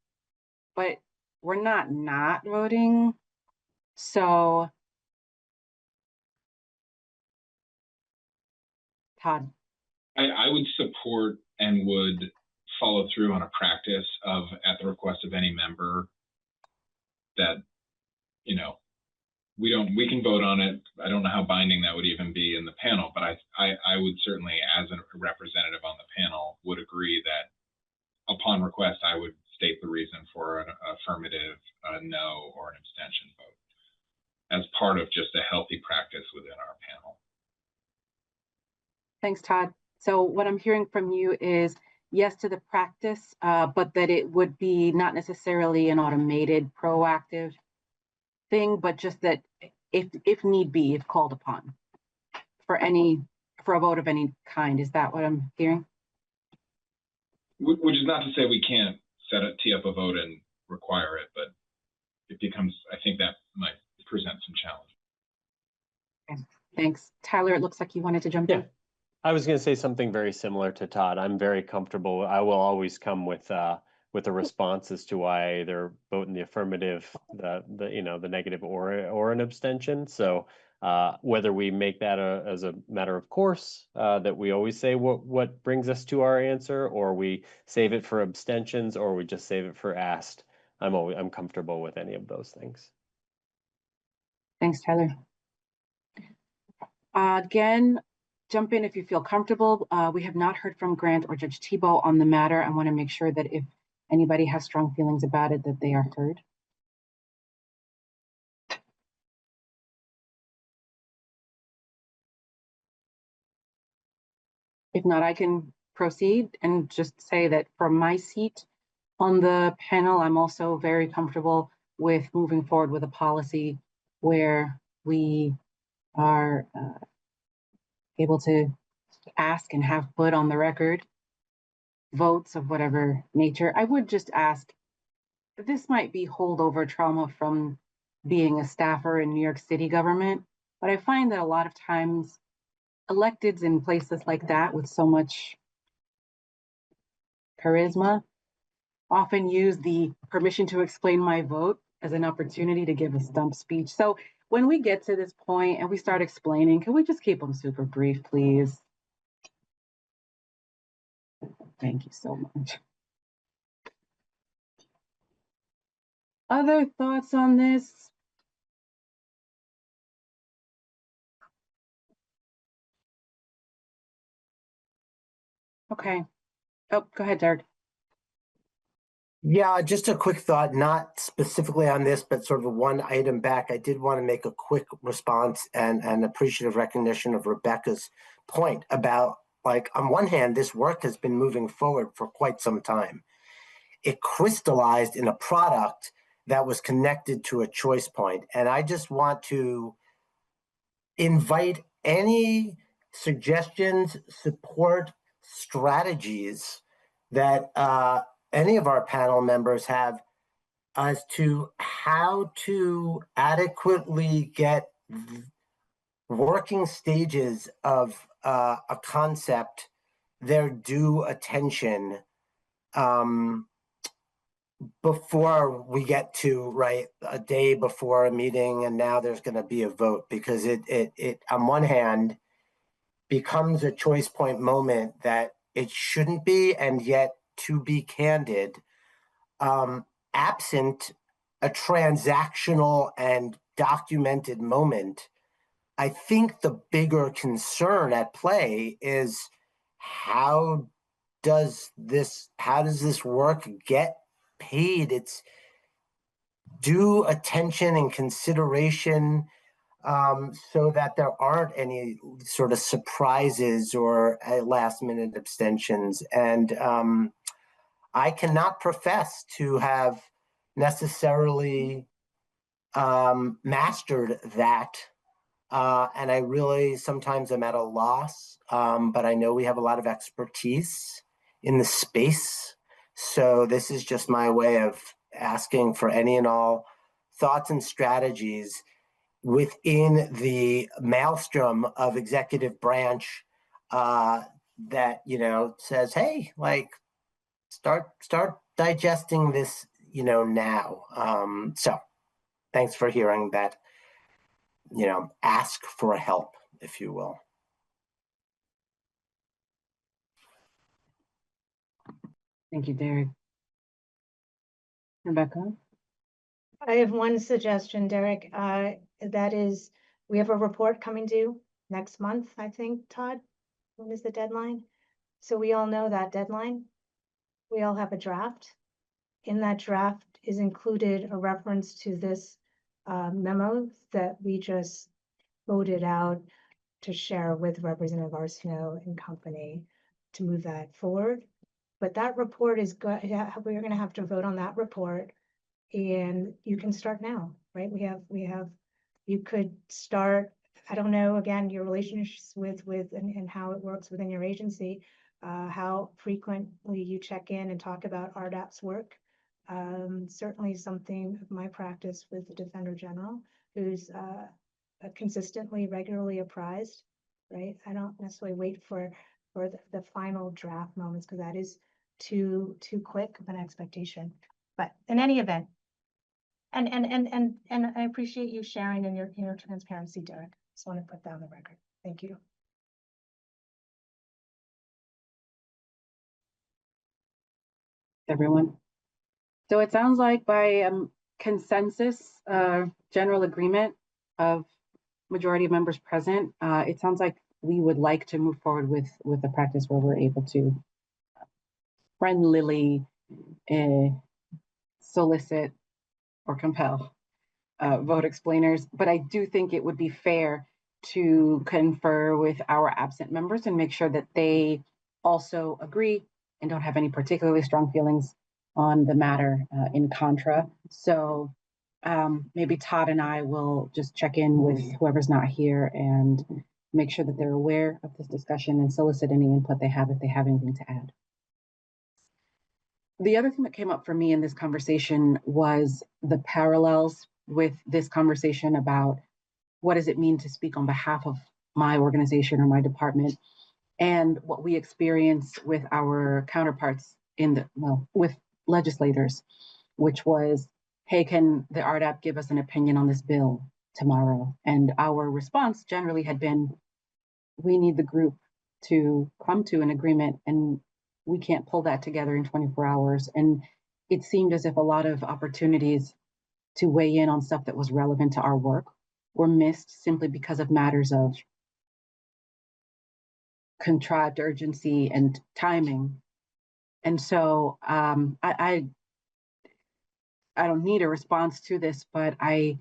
Speaker 12: but we're not voting. So, Todd.
Speaker 1: I would support and would follow through on a practice of, at the request of any member, that, we can vote on it. I don't know how binding that would even be in the panel, but I would certainly, as a representative on the panel, would agree that upon request, I would state the reason for an affirmative, no, or an abstention vote as part of just a healthy practice within our panel.
Speaker 12: Thanks, Todd. So what I'm hearing from you is yes to the practice, but that it would be not necessarily an automated, proactive thing, but just that if need be, if called upon for a vote of any kind. Is that what I'm hearing?
Speaker 1: Which is not to say we can't tee up a vote and require it, but it becomes, I think that might present some challenge.
Speaker 12: Okay. Thanks. Tyler, it looks like you wanted to jump in.
Speaker 9: I was going to say something very similar to Todd. I'm very comfortable. I will always come with a response as to why I either vote in the affirmative, the negative, or an abstention. So whether we make that as a matter of course, that we always say what brings us to our answer, or we save it for abstentions, or we just save it for asked, I'm comfortable with any of those things.
Speaker 12: Thanks, Tyler. Again, jump in if you feel comfortable. We have not heard from Grant or Judge Tebow on the matter. I want to make sure that if anybody has strong feelings about it, that they are heard. If not, I can proceed and just say that from my seat on the panel, I'm also very comfortable with moving forward with a policy where we are able to ask and have put on the record votes of whatever nature. I would just ask, this might be holdover trauma from being a staffer in New York City government, but I find that a lot of times electeds in places like that with so much charisma often use the permission to explain my vote as an opportunity to give a stump speech. So when we get to this point and we start explaining, can we just keep them super brief, please? Thank you so much. Other thoughts on this? Okay. Oh, go ahead, Derek.
Speaker 11: Yeah, just a quick thought, not specifically on this, but sort of one item back. I did want to make a quick response and appreciative recognition of Rebecca's point about, like, on one hand, this work has been moving forward for quite some time. It crystallized in a product that was connected to a choice point. And I just want to invite any suggestions, support, strategies that any of our panel members have as to how to adequately get working stages of a concept their due attention before we get to a day before a meeting and now there's going to be a vote, because it on one hand becomes a choice point moment that it shouldn't be, and yet, to be candid, absent a transactional and documented moment, I think the bigger concern at play is how does this work get paid its due attention and consideration, so that there aren't any sort of surprises or last minute abstentions. And I cannot profess to have necessarily mastered that. And I really sometimes am at a loss, but I know we have a lot of expertise in the space. So this is just my way of asking for any and all thoughts and strategies within the maelstrom of executive branch that, says, hey, start digesting this, now. So thanks for hearing that, ask for help, if you will.
Speaker 12: Thank you, Derek. Rebecca?
Speaker 4: I have one suggestion, Derek. That is, we have a report coming due next month, I think, Todd. When is the deadline? So we all know that deadline. We all have a draft. In that draft is included a reference to this memo that we just voted out to share with Representative Arsenault and company to move that forward. But that report is good. We're going to have to vote on that report, and you can start now, right? You could start, I don't know, again, your relationships with and how it works within your agency, how frequently you check in and talk about RDAP's work. Certainly something of my practice with the Defender General, who's consistently, regularly apprised right? I don't necessarily wait for the final draft moments, because that is too quick of an expectation. But in any event, and I appreciate you sharing and your transparency, Derek. Just want to put that on the record. Thank you.
Speaker 12: Everyone. So it sounds like by consensus, general agreement of majority of members present, it sounds like we would like to move forward with a practice where we're able to friendlily solicit or compel vote explainers. But I do think it would be fair to confer with our absent members and make sure that they also agree and don't have any particularly strong feelings on the matter in contra. So maybe Todd and I will just check in with whoever's not here and make sure that they're aware of this discussion and solicit any input they have if they have anything to add. The other thing that came up for me in this conversation was the parallels with this conversation about what does it mean to speak on behalf of my organization or my department, and what we experience with our counterparts with legislators, which was, hey, can the RDAP give us an opinion on this bill tomorrow? And our response generally had been, we need the group to come to an agreement, and we can't pull that together in 24 hours. And it seemed as if a lot of opportunities to weigh in on stuff that was relevant to our work were missed simply because of matters of contrived urgency and timing. And so I don't need a response to this, but I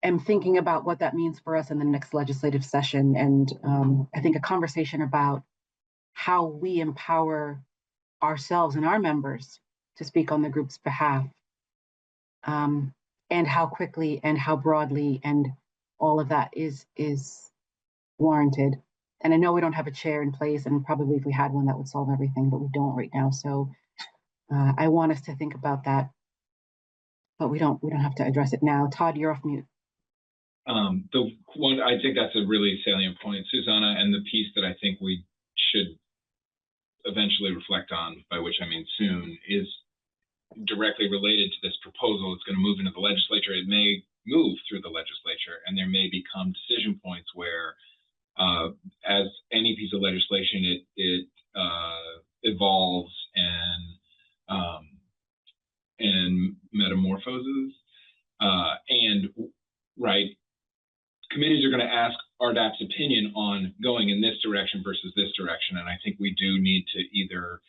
Speaker 12: am thinking about what that means for us in the next legislative session. And I think a conversation about how we empower ourselves and our members to speak on the group's behalf, and how quickly and how broadly and all of that is warranted. And I know we don't have a chair in place, and probably if we had one that would solve everything, but we don't right now. So I want us to think about that, but we don't have to address it now. Todd, you're off mute.
Speaker 1: The one, I think that's a really salient point, Susanna, and the piece that I think we should eventually reflect on, by which I mean soon, is directly related to this proposal. It's going to move into the legislature. It may move through the legislature, and there may become decision points where, as any piece of legislation, it evolves and metamorphoses. And right, committees are going to ask RDAP's opinion on going in this direction versus this direction. And I think we do need to either,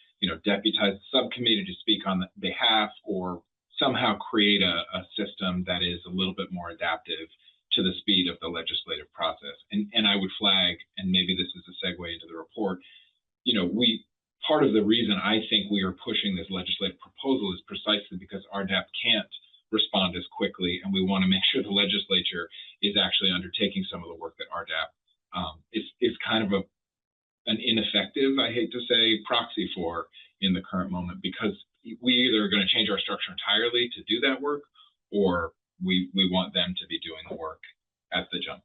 Speaker 1: deputize the subcommittee to speak on behalf, or somehow create a system that is a little bit more adaptive to the speed of the legislative process. And I would flag, and maybe this is a segue into the report, part of the reason I think we are pushing this legislative proposal is precisely because RDAP can't respond as quickly, and we want to make sure the legislature is actually undertaking some of the work that RDAP is kind of an ineffective, I hate to say, proxy for in the current moment, because we either are going to change our structure entirely to do that work, or we want them to be doing the work at the jump.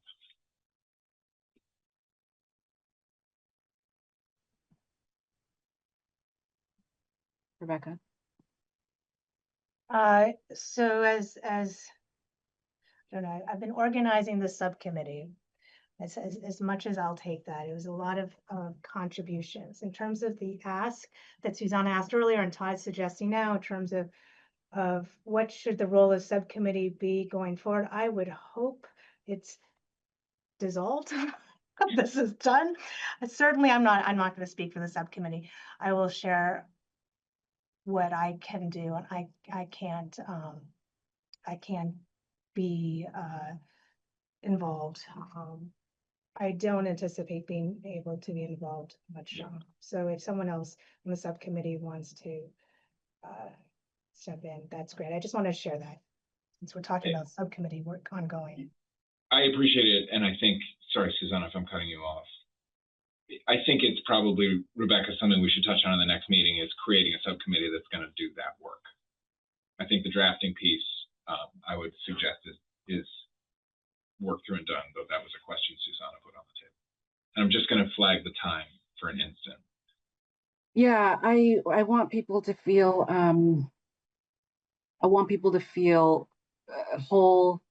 Speaker 12: Rebecca.
Speaker 4: So as I don't know, I've been organizing the subcommittee. As much as I'll take that, it was a lot of contributions in terms of the ask that Susanna asked earlier and Todd's suggesting now in terms of what should the role of subcommittee be going forward. I would hope it's dissolved. This is done. Certainly, I'm not going to speak for the subcommittee. I will share what I can do, and I can't be involved. I don't anticipate being able to be involved much. So if someone else on the subcommittee wants to step in, that's great. I just want to share that since we're talking about subcommittee work ongoing.
Speaker 1: I appreciate it. And I think, sorry, Susanna, if I'm cutting you off. I think it's probably, Rebecca, something we should touch on in the next meeting is creating a subcommittee that's going to do that work. I think the drafting piece, I would suggest is worked through and done, though that was a question Susanna put on the table. And I'm just going to flag the time for an instant.
Speaker 12: Yeah, I want people to feel whole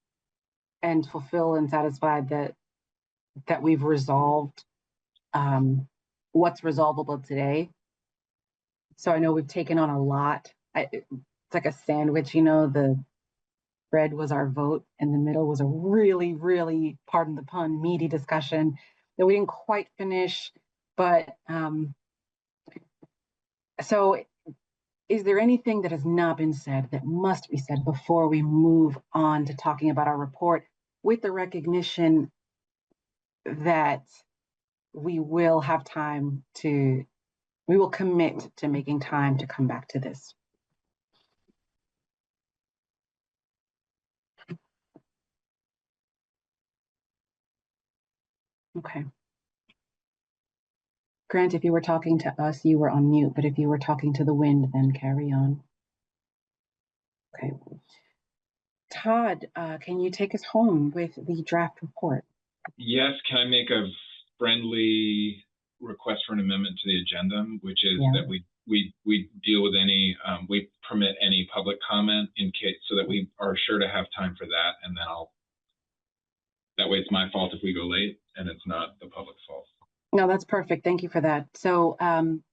Speaker 12: and fulfilled and satisfied that we've resolved what's resolvable today. So I know we've taken on a lot. It's like a sandwich, you know, the bread was our vote and the middle was a really, really, pardon the pun, meaty discussion that we didn't quite finish. But so is there anything that has not been said that must be said before we move on to talking about our report, with the recognition that we will have time to, we will commit to making time to come back to this? Okay. Grant, if you were talking to us, you were on mute, but if you were talking to the wind, then carry on. Okay. Todd, can you take us home with the draft report?
Speaker 1: Yes, can I make a friendly request for an amendment to the agenda, which is that we deal with any, we permit any public comment in case, so that we are sure to have time for that, and then that way it's my fault if we go late, and it's not the public's fault.
Speaker 12: No, that's perfect. Thank you for that. So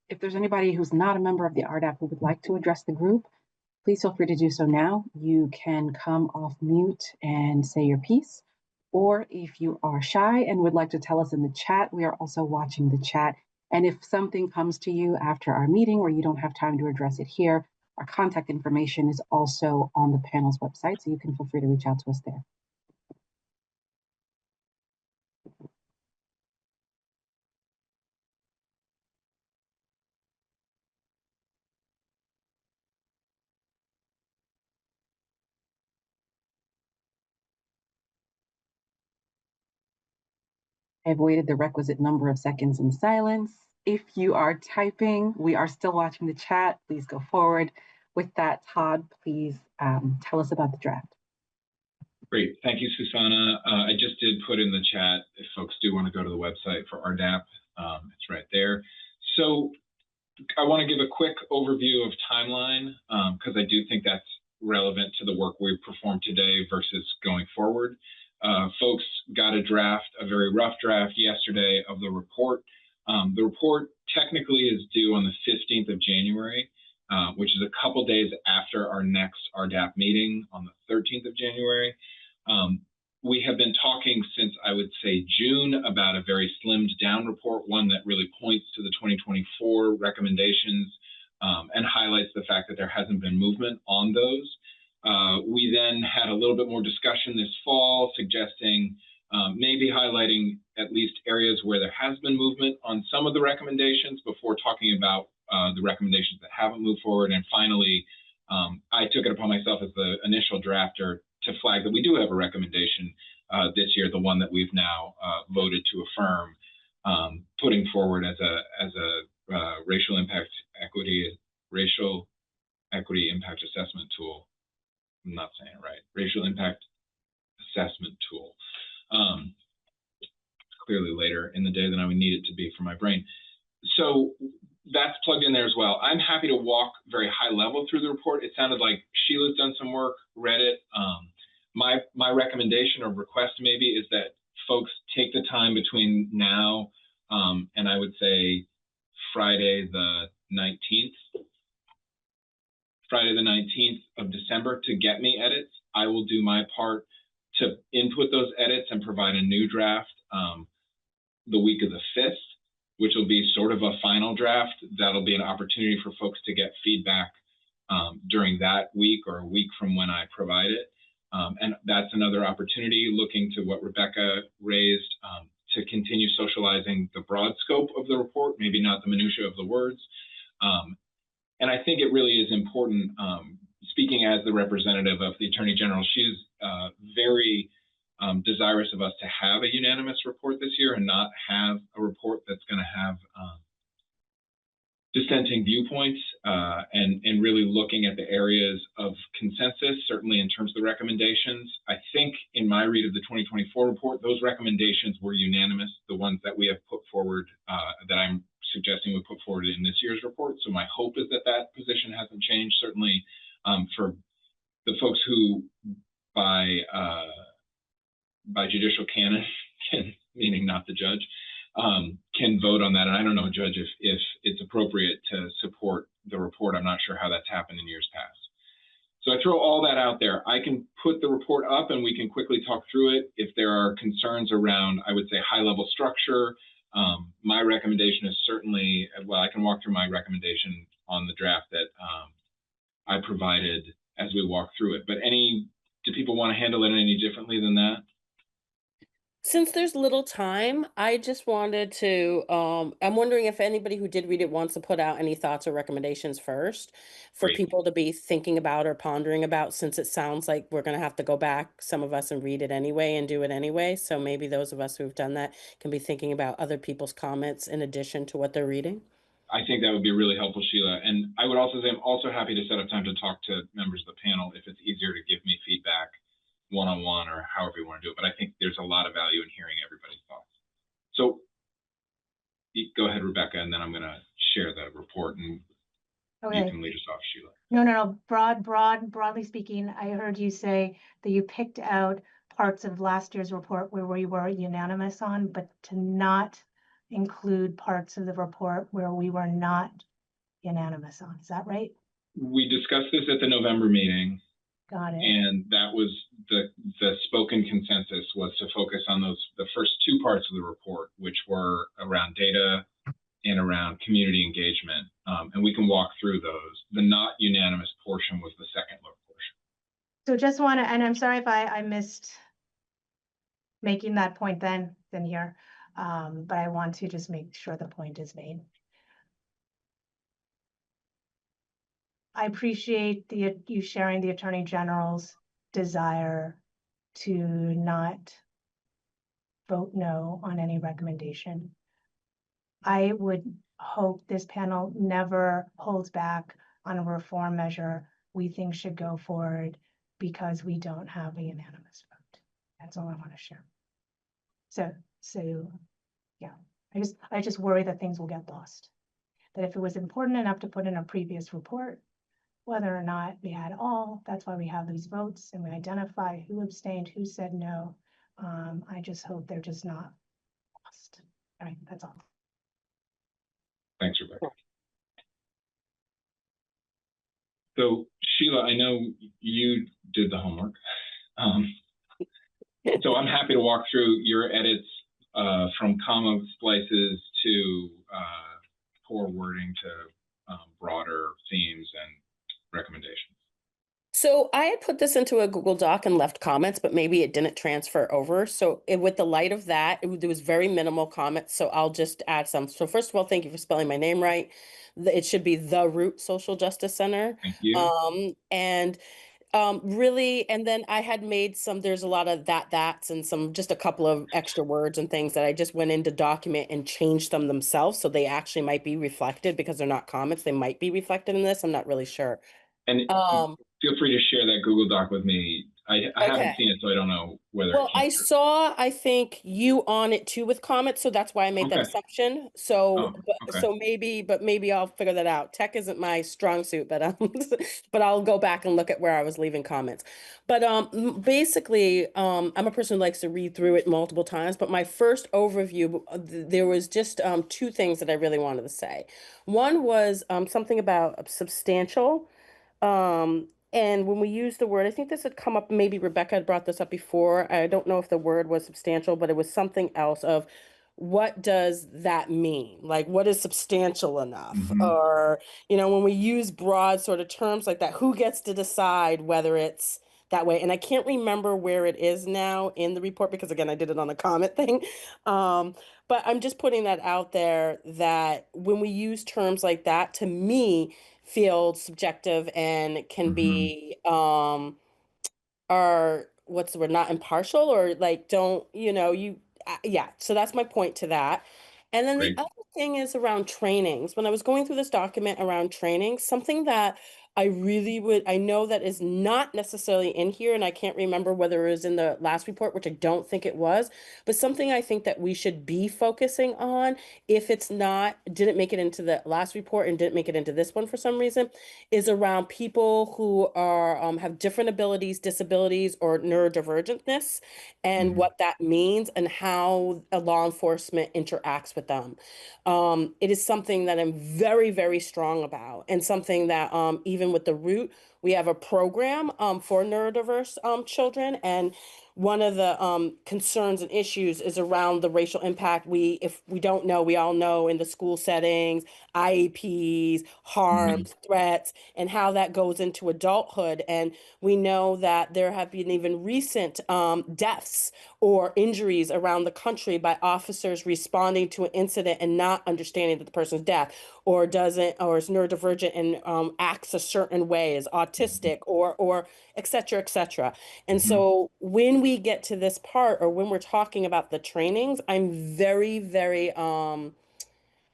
Speaker 12: if there's anybody who's not a member of the RDAP who would like to address the group, please feel free to do so now. You can come off mute and say your piece. Or if you are shy and would like to tell us in the chat, we are also watching the chat. And if something comes to you after our meeting or you don't have time to address it here, our contact information is also on the panel's website, so you can feel free to reach out to us there. I've waited the requisite number of seconds in silence. If you are typing, we are still watching the chat. Please go forward. With that, Todd, please tell us about the draft.
Speaker 1: Great. Thank you, Susanna. I just did put in the chat if folks do want to go to the website for RDAP. It's right there. So I want to give a quick overview of timeline because I do think that's relevant to the work we performed today versus going forward. Folks got a draft, a very rough draft yesterday of the report. The report technically is due on the 15th of January, which is a couple days after our next RDAP meeting on the 13th of January. We have been talking since, I would say, June about a very slimmed down report, one that really points to the 2024 recommendations and highlights the fact that there hasn't been movement on those. We then had a little bit more discussion this fall, suggesting maybe highlighting at least areas where there has been movement on some of the recommendations before talking about the recommendations that haven't moved forward. And finally, I took it upon myself as the initial drafter to flag that we do have a recommendation this year, the one that we've now voted to affirm, putting forward as a racial equity impact assessment tool. I'm not saying it right. Racial impact assessment tool. Clearly later in the day than I would need it to be for my brain. So that's plugged in there as well. I'm happy to walk very high level through the report. It sounded like Sheila's done some work, read it. My recommendation or request maybe is that folks take the time between now and I would say Friday the 19th of December to get me edits. I will do my part to input those edits and provide a new draft the week of the 5th, which will be sort of a final draft. That'll be an opportunity for folks to get feedback during that week or a week from when I provide it. And that's another opportunity, looking to what Rebecca raised, to continue socializing the broad scope of the report, maybe not the minutia of the words. And I think it really is important, speaking as the representative of the Attorney General, she's very desirous of us to have a unanimous report this year and not have a report that's going to have dissenting viewpoints and really looking at the areas of consensus, certainly in terms of the recommendations. I think in my read of the 2024 report, those recommendations were unanimous, the ones that we have put forward, that I'm suggesting we put forward in this year's report. So my hope is that that position hasn't changed, certainly for the folks who by judicial canon, meaning not the judge, can vote on that. And I don't know, Judge, if it's appropriate to support the report. I'm not sure how that's happened in years past. So I throw all that out there. I can put the report up and we can quickly talk through it. If there are concerns around, I would say, high-level structure, my recommendation is certainly, well, I can walk through my recommendation on the draft that I provided as we walk through it. But do people want to handle it any differently than that?
Speaker 7: Since there's little time, I just wanted to, I'm wondering if anybody who did read it wants to put out any thoughts or recommendations first for
Speaker 1: Great.
Speaker 7: people to be thinking about or pondering about, since it sounds like we're going to have to go back, some of us, and read it anyway and do it anyway. So maybe those of us who've done that can be thinking about other people's comments in addition to what they're reading.
Speaker 1: I think that would be really helpful, Sheila. And I would also say I'm also happy to set up time to talk to members of the panel if it's easier to give me feedback one-on-one or however you want to do it. But I think there's a lot of value in hearing everybody's thoughts. So go ahead, Rebecca, and then I'm going to share the report and
Speaker 4: Okay.
Speaker 1: you can lead us off, Sheila.
Speaker 4: No. Broadly speaking, I heard you say that you picked out parts of last year's report where we were unanimous on, but to not include parts of the report where we were not unanimous on. Is that right?
Speaker 1: We discussed this at the November meeting.
Speaker 4: Got it.
Speaker 1: And that was the spoken consensus was to focus on the first two parts of the report, which were around data and around community engagement. And we can walk through those. The not unanimous portion was the second look portion.
Speaker 4: So just want to, and I'm sorry if I missed making that point then here, but I want to just make sure the point is made. I appreciate you sharing the Attorney General's desire to not vote no on any recommendation. I would hope this panel never holds back on a reform measure we think should go forward because we don't have a unanimous vote. That's all I want to share. So yeah, I just worry that things will get lost. That if it was important enough to put in a previous report, whether or not we had all, that's why we have these votes and we identify who abstained, who said no. I just hope they're just not lost. All right, that's all.
Speaker 1: Thanks, Rebecca. So Sheila, I know you did the homework. So I'm happy to walk through your edits from comma splices to poor wording to broader themes and recommendations.
Speaker 7: So I had put this into a Google Doc and left comments, but maybe it didn't transfer over. So with the light of that, there was very minimal comments. So I'll just add some. So first of all, thank you for spelling my name right. It should be the Root Social Justice Center.
Speaker 1: Thank you.
Speaker 7: Really, and then I had made there's a lot of that's and just a couple of extra words and things that I just went into document and changed them themselves. So they actually might be reflected because they're not comments. They might be reflected in this. I'm not really sure.
Speaker 1: And feel free to share that Google Doc with me. I haven't seen it, so I don't know whether.
Speaker 7: Well, I saw, I think, you on it too with comments, so that's why I made that assumption. So, so maybe I'll figure that out. Tech isn't my strong suit, but but I'll go back and look at where I was leaving comments. But basically, I'm a person who likes to read through it multiple times. But my first overview, there was just two things that I really wanted to say. One was something about substantial. And when we use the word, I think this had come up, maybe Rebecca had brought this up before. I don't know if the word was substantial, but it was something else of what does that mean? Like, what is substantial enough? Or, when we use broad sort of terms like that, who gets to decide whether it's that way? And I can't remember where it is now in the report because, again, I did it on a comment thing. But I'm just putting that out there that when we use terms like that, to me, feel subjective and can be are what's the word, not impartial or like don't yeah, so that's my point to that. And then the other thing is around trainings. When I was going through this document around training, something that I know that is not necessarily in here, and I can't remember whether it was in the last report, which I don't think it was, but something I think that we should be focusing on, if it's not, didn't make it into the last report and didn't make it into this one for some reason, is around people who are have different abilities, disabilities, or neurodivergentness, and what that means and how a law enforcement interacts with them. It is something that I'm very, very strong about, and something that even with the root, we have a program for neurodiverse children, and one of the concerns and issues is around the racial impact. If we don't know, we all know in the school settings, IEPs, harms, threats, and how that goes into adulthood. And we know that there have been even recent deaths or injuries around the country by officers responding to an incident and not understanding that the person's deaf or is neurodivergent and acts a certain way, is autistic or et cetera, et cetera. And so when we get to this part, or when we're talking about the trainings, I'm very, very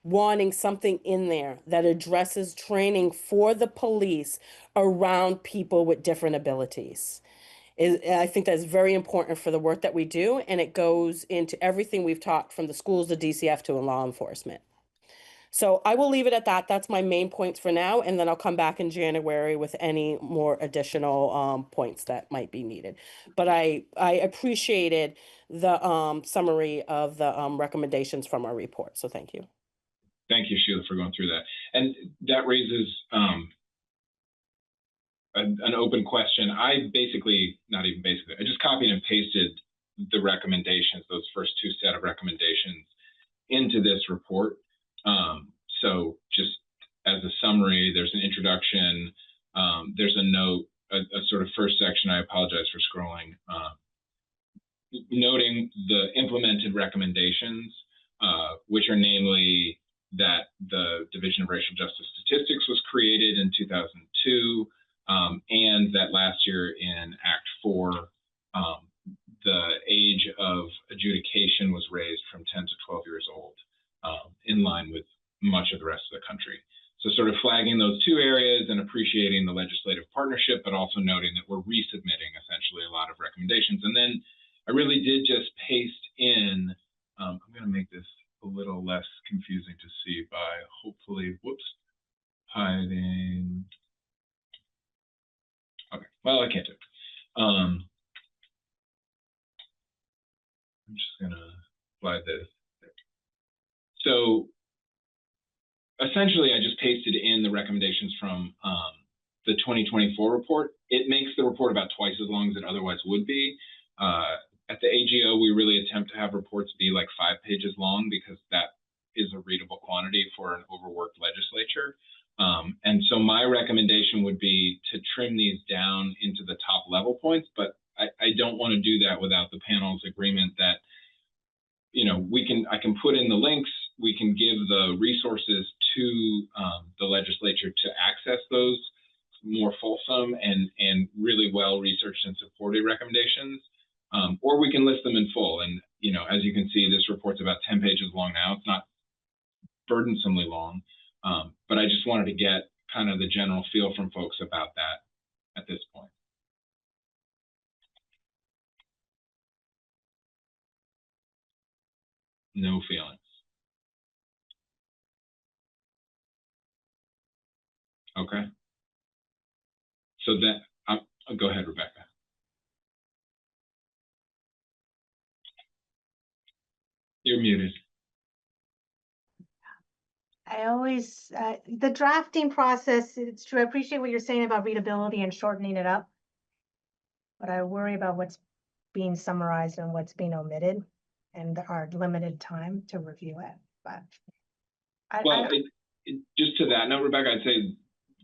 Speaker 7: wanting something in there that addresses training for the police around people with different abilities. I think that's very important for the work that we do, and it goes into everything we've talked from the schools to DCF to law enforcement. So I will leave it at that. That's my main points for now, and then I'll come back in January with any more additional points that might be needed. But I appreciated the summary of the recommendations from our report. So thank you.
Speaker 1: Thank you, Sheila, for going through that. And that raises an open question. I just copied and pasted the recommendations, those first two set of recommendations, into this report. So just as a summary, there's an introduction, there's a note, a sort of first section, I apologize for scrolling, noting the implemented recommendations, which are namely that the Division of Racial Justice Statistics was created in 2002, and that last year in Act 4, the age of adjudication was raised from 10 to 12 years old, in line with much of the rest of the country. So sort of flagging those two areas and appreciating the legislative partnership, but also noting that we're resubmitting essentially a lot of recommendations. And then I really did just paste in, I'm going to make this a little less confusing to see by hopefully, hiding. Okay, well, I can't do it. I'm just going to slide this. So essentially, I just pasted in the recommendations from the 2024 report. It makes the report about twice as long as it otherwise would be. At the AGO, we really attempt to have reports be like 5 pages long because that is a readable quantity for an overworked legislature. And so my recommendation would be to trim these down into the top level points, but I don't want to do that without the panel's agreement that, you know, I can put in the links, we can give the resources to the legislature to access those more fulsome and really well researched and supported recommendations, or we can list them in full. And, you know, as you can see, this report's about 10 pages long now. It's not burdensomely long, but I just wanted to get kind of the general feel from folks about that at this point. No feelings. Okay. So that, go ahead, Rebecca. You're muted.
Speaker 4: I always, the drafting process, it's true. I appreciate what you're saying about readability and shortening it up. But I worry about what's being summarized and what's being omitted and our limited time to review it. But
Speaker 1: just to that note, Rebecca, I'd say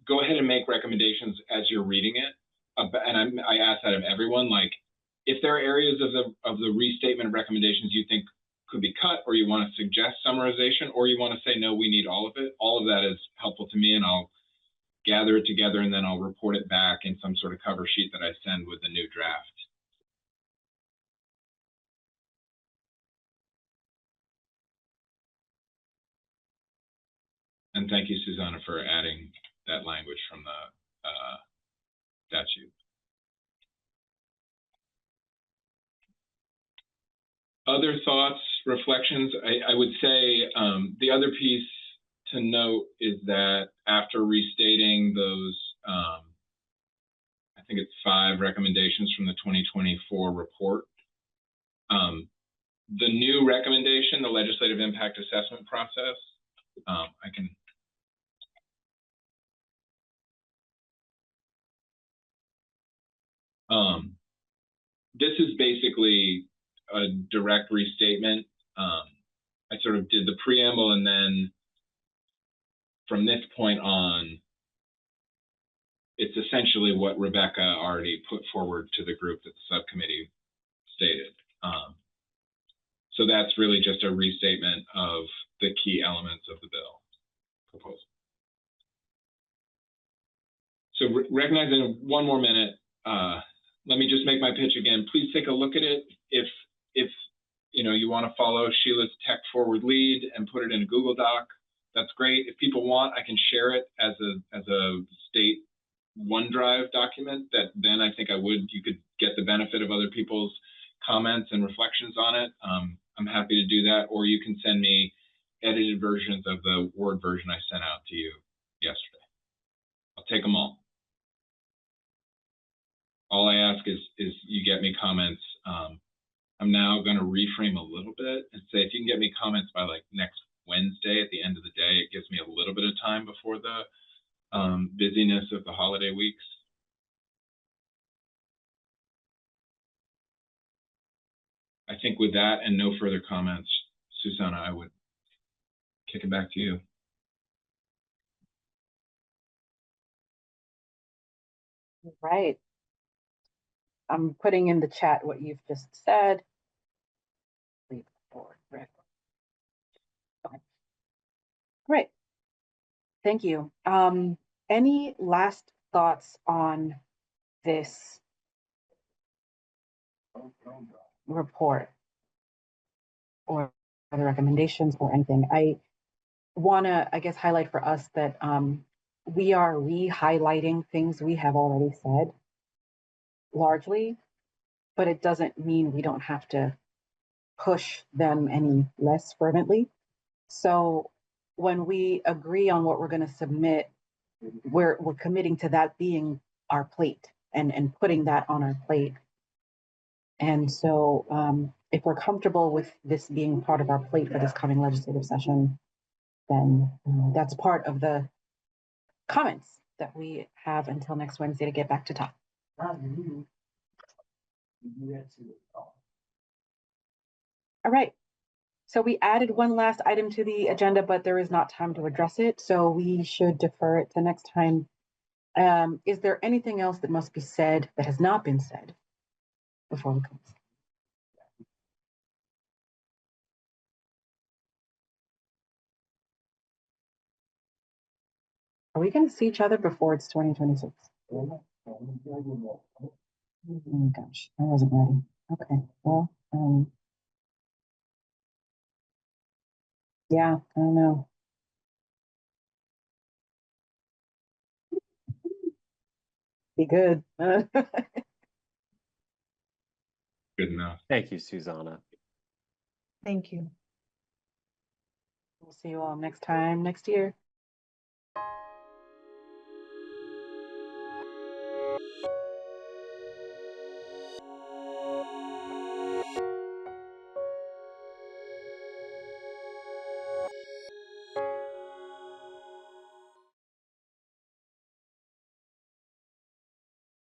Speaker 1: go ahead and make recommendations as you're reading it. And I ask that of everyone, like, if there are areas of the restatement recommendations you think could be cut, or you want to suggest summarization, or you want to say, no, we need all of it, all of that is helpful to me, and I'll gather it together and then I'll report it back in some sort of cover sheet that I send with the new draft. And thank you, Susanna, for adding that language from the statute. Other thoughts, reflections? I would say the other piece to note is that after restating those, I think it's 5 recommendations from the 2024 report, the new recommendation, the legislative impact assessment process, this is basically a direct restatement. I sort of did the preamble, and then from this point on, it's essentially what Rebecca already put forward to the group that the subcommittee stated. So that's really just a restatement of the key elements of the bill proposal. So recognizing 1 more minute, let me just make my pitch again. Please take a look at it. If you know you want to follow Sheila's tech forward lead and put it in a Google Doc, that's great. If people want, I can share it as a state OneDrive document. That then I think you could get the benefit of other people's comments and reflections on it. I'm happy to do that, or you can send me edited versions of the Word version I sent out to you yesterday. I'll take them all. All I ask is you get me comments. I'm now going to reframe a little bit and say, if you can get me comments by like next Wednesday at the end of the day, it gives me a little bit of time before the busyness of the holiday weeks. I think with that and no further comments, Susanna, I would kick it back to you.
Speaker 12: Right. I'm putting in the chat what you've just said. Okay. Great. Thank you. Any last thoughts on this report or other recommendations or anything? I want to, I guess, highlight for us that we are re-highlighting things we have already said largely, but it doesn't mean we don't have to push them any less fervently. So when we agree on what we're going to submit, we're committing to that being our plate and putting that on our plate. And so if we're comfortable with this being part of our plate for this coming legislative session, then that's part of the comments that we have until next Wednesday to get back to talk. All right. So we added one last item to the agenda, but there is not time to address it, so we should defer it to next time. Is there anything else that must be said that has not been said before we close? Are we going to see each other before it's 2026? Oh gosh, I wasn't ready. Okay, well, yeah, I don't know. Be good.
Speaker 1: Good enough.
Speaker 9: Thank you, Susanna.
Speaker 4: Thank you.
Speaker 12: We'll see you all next time, next year.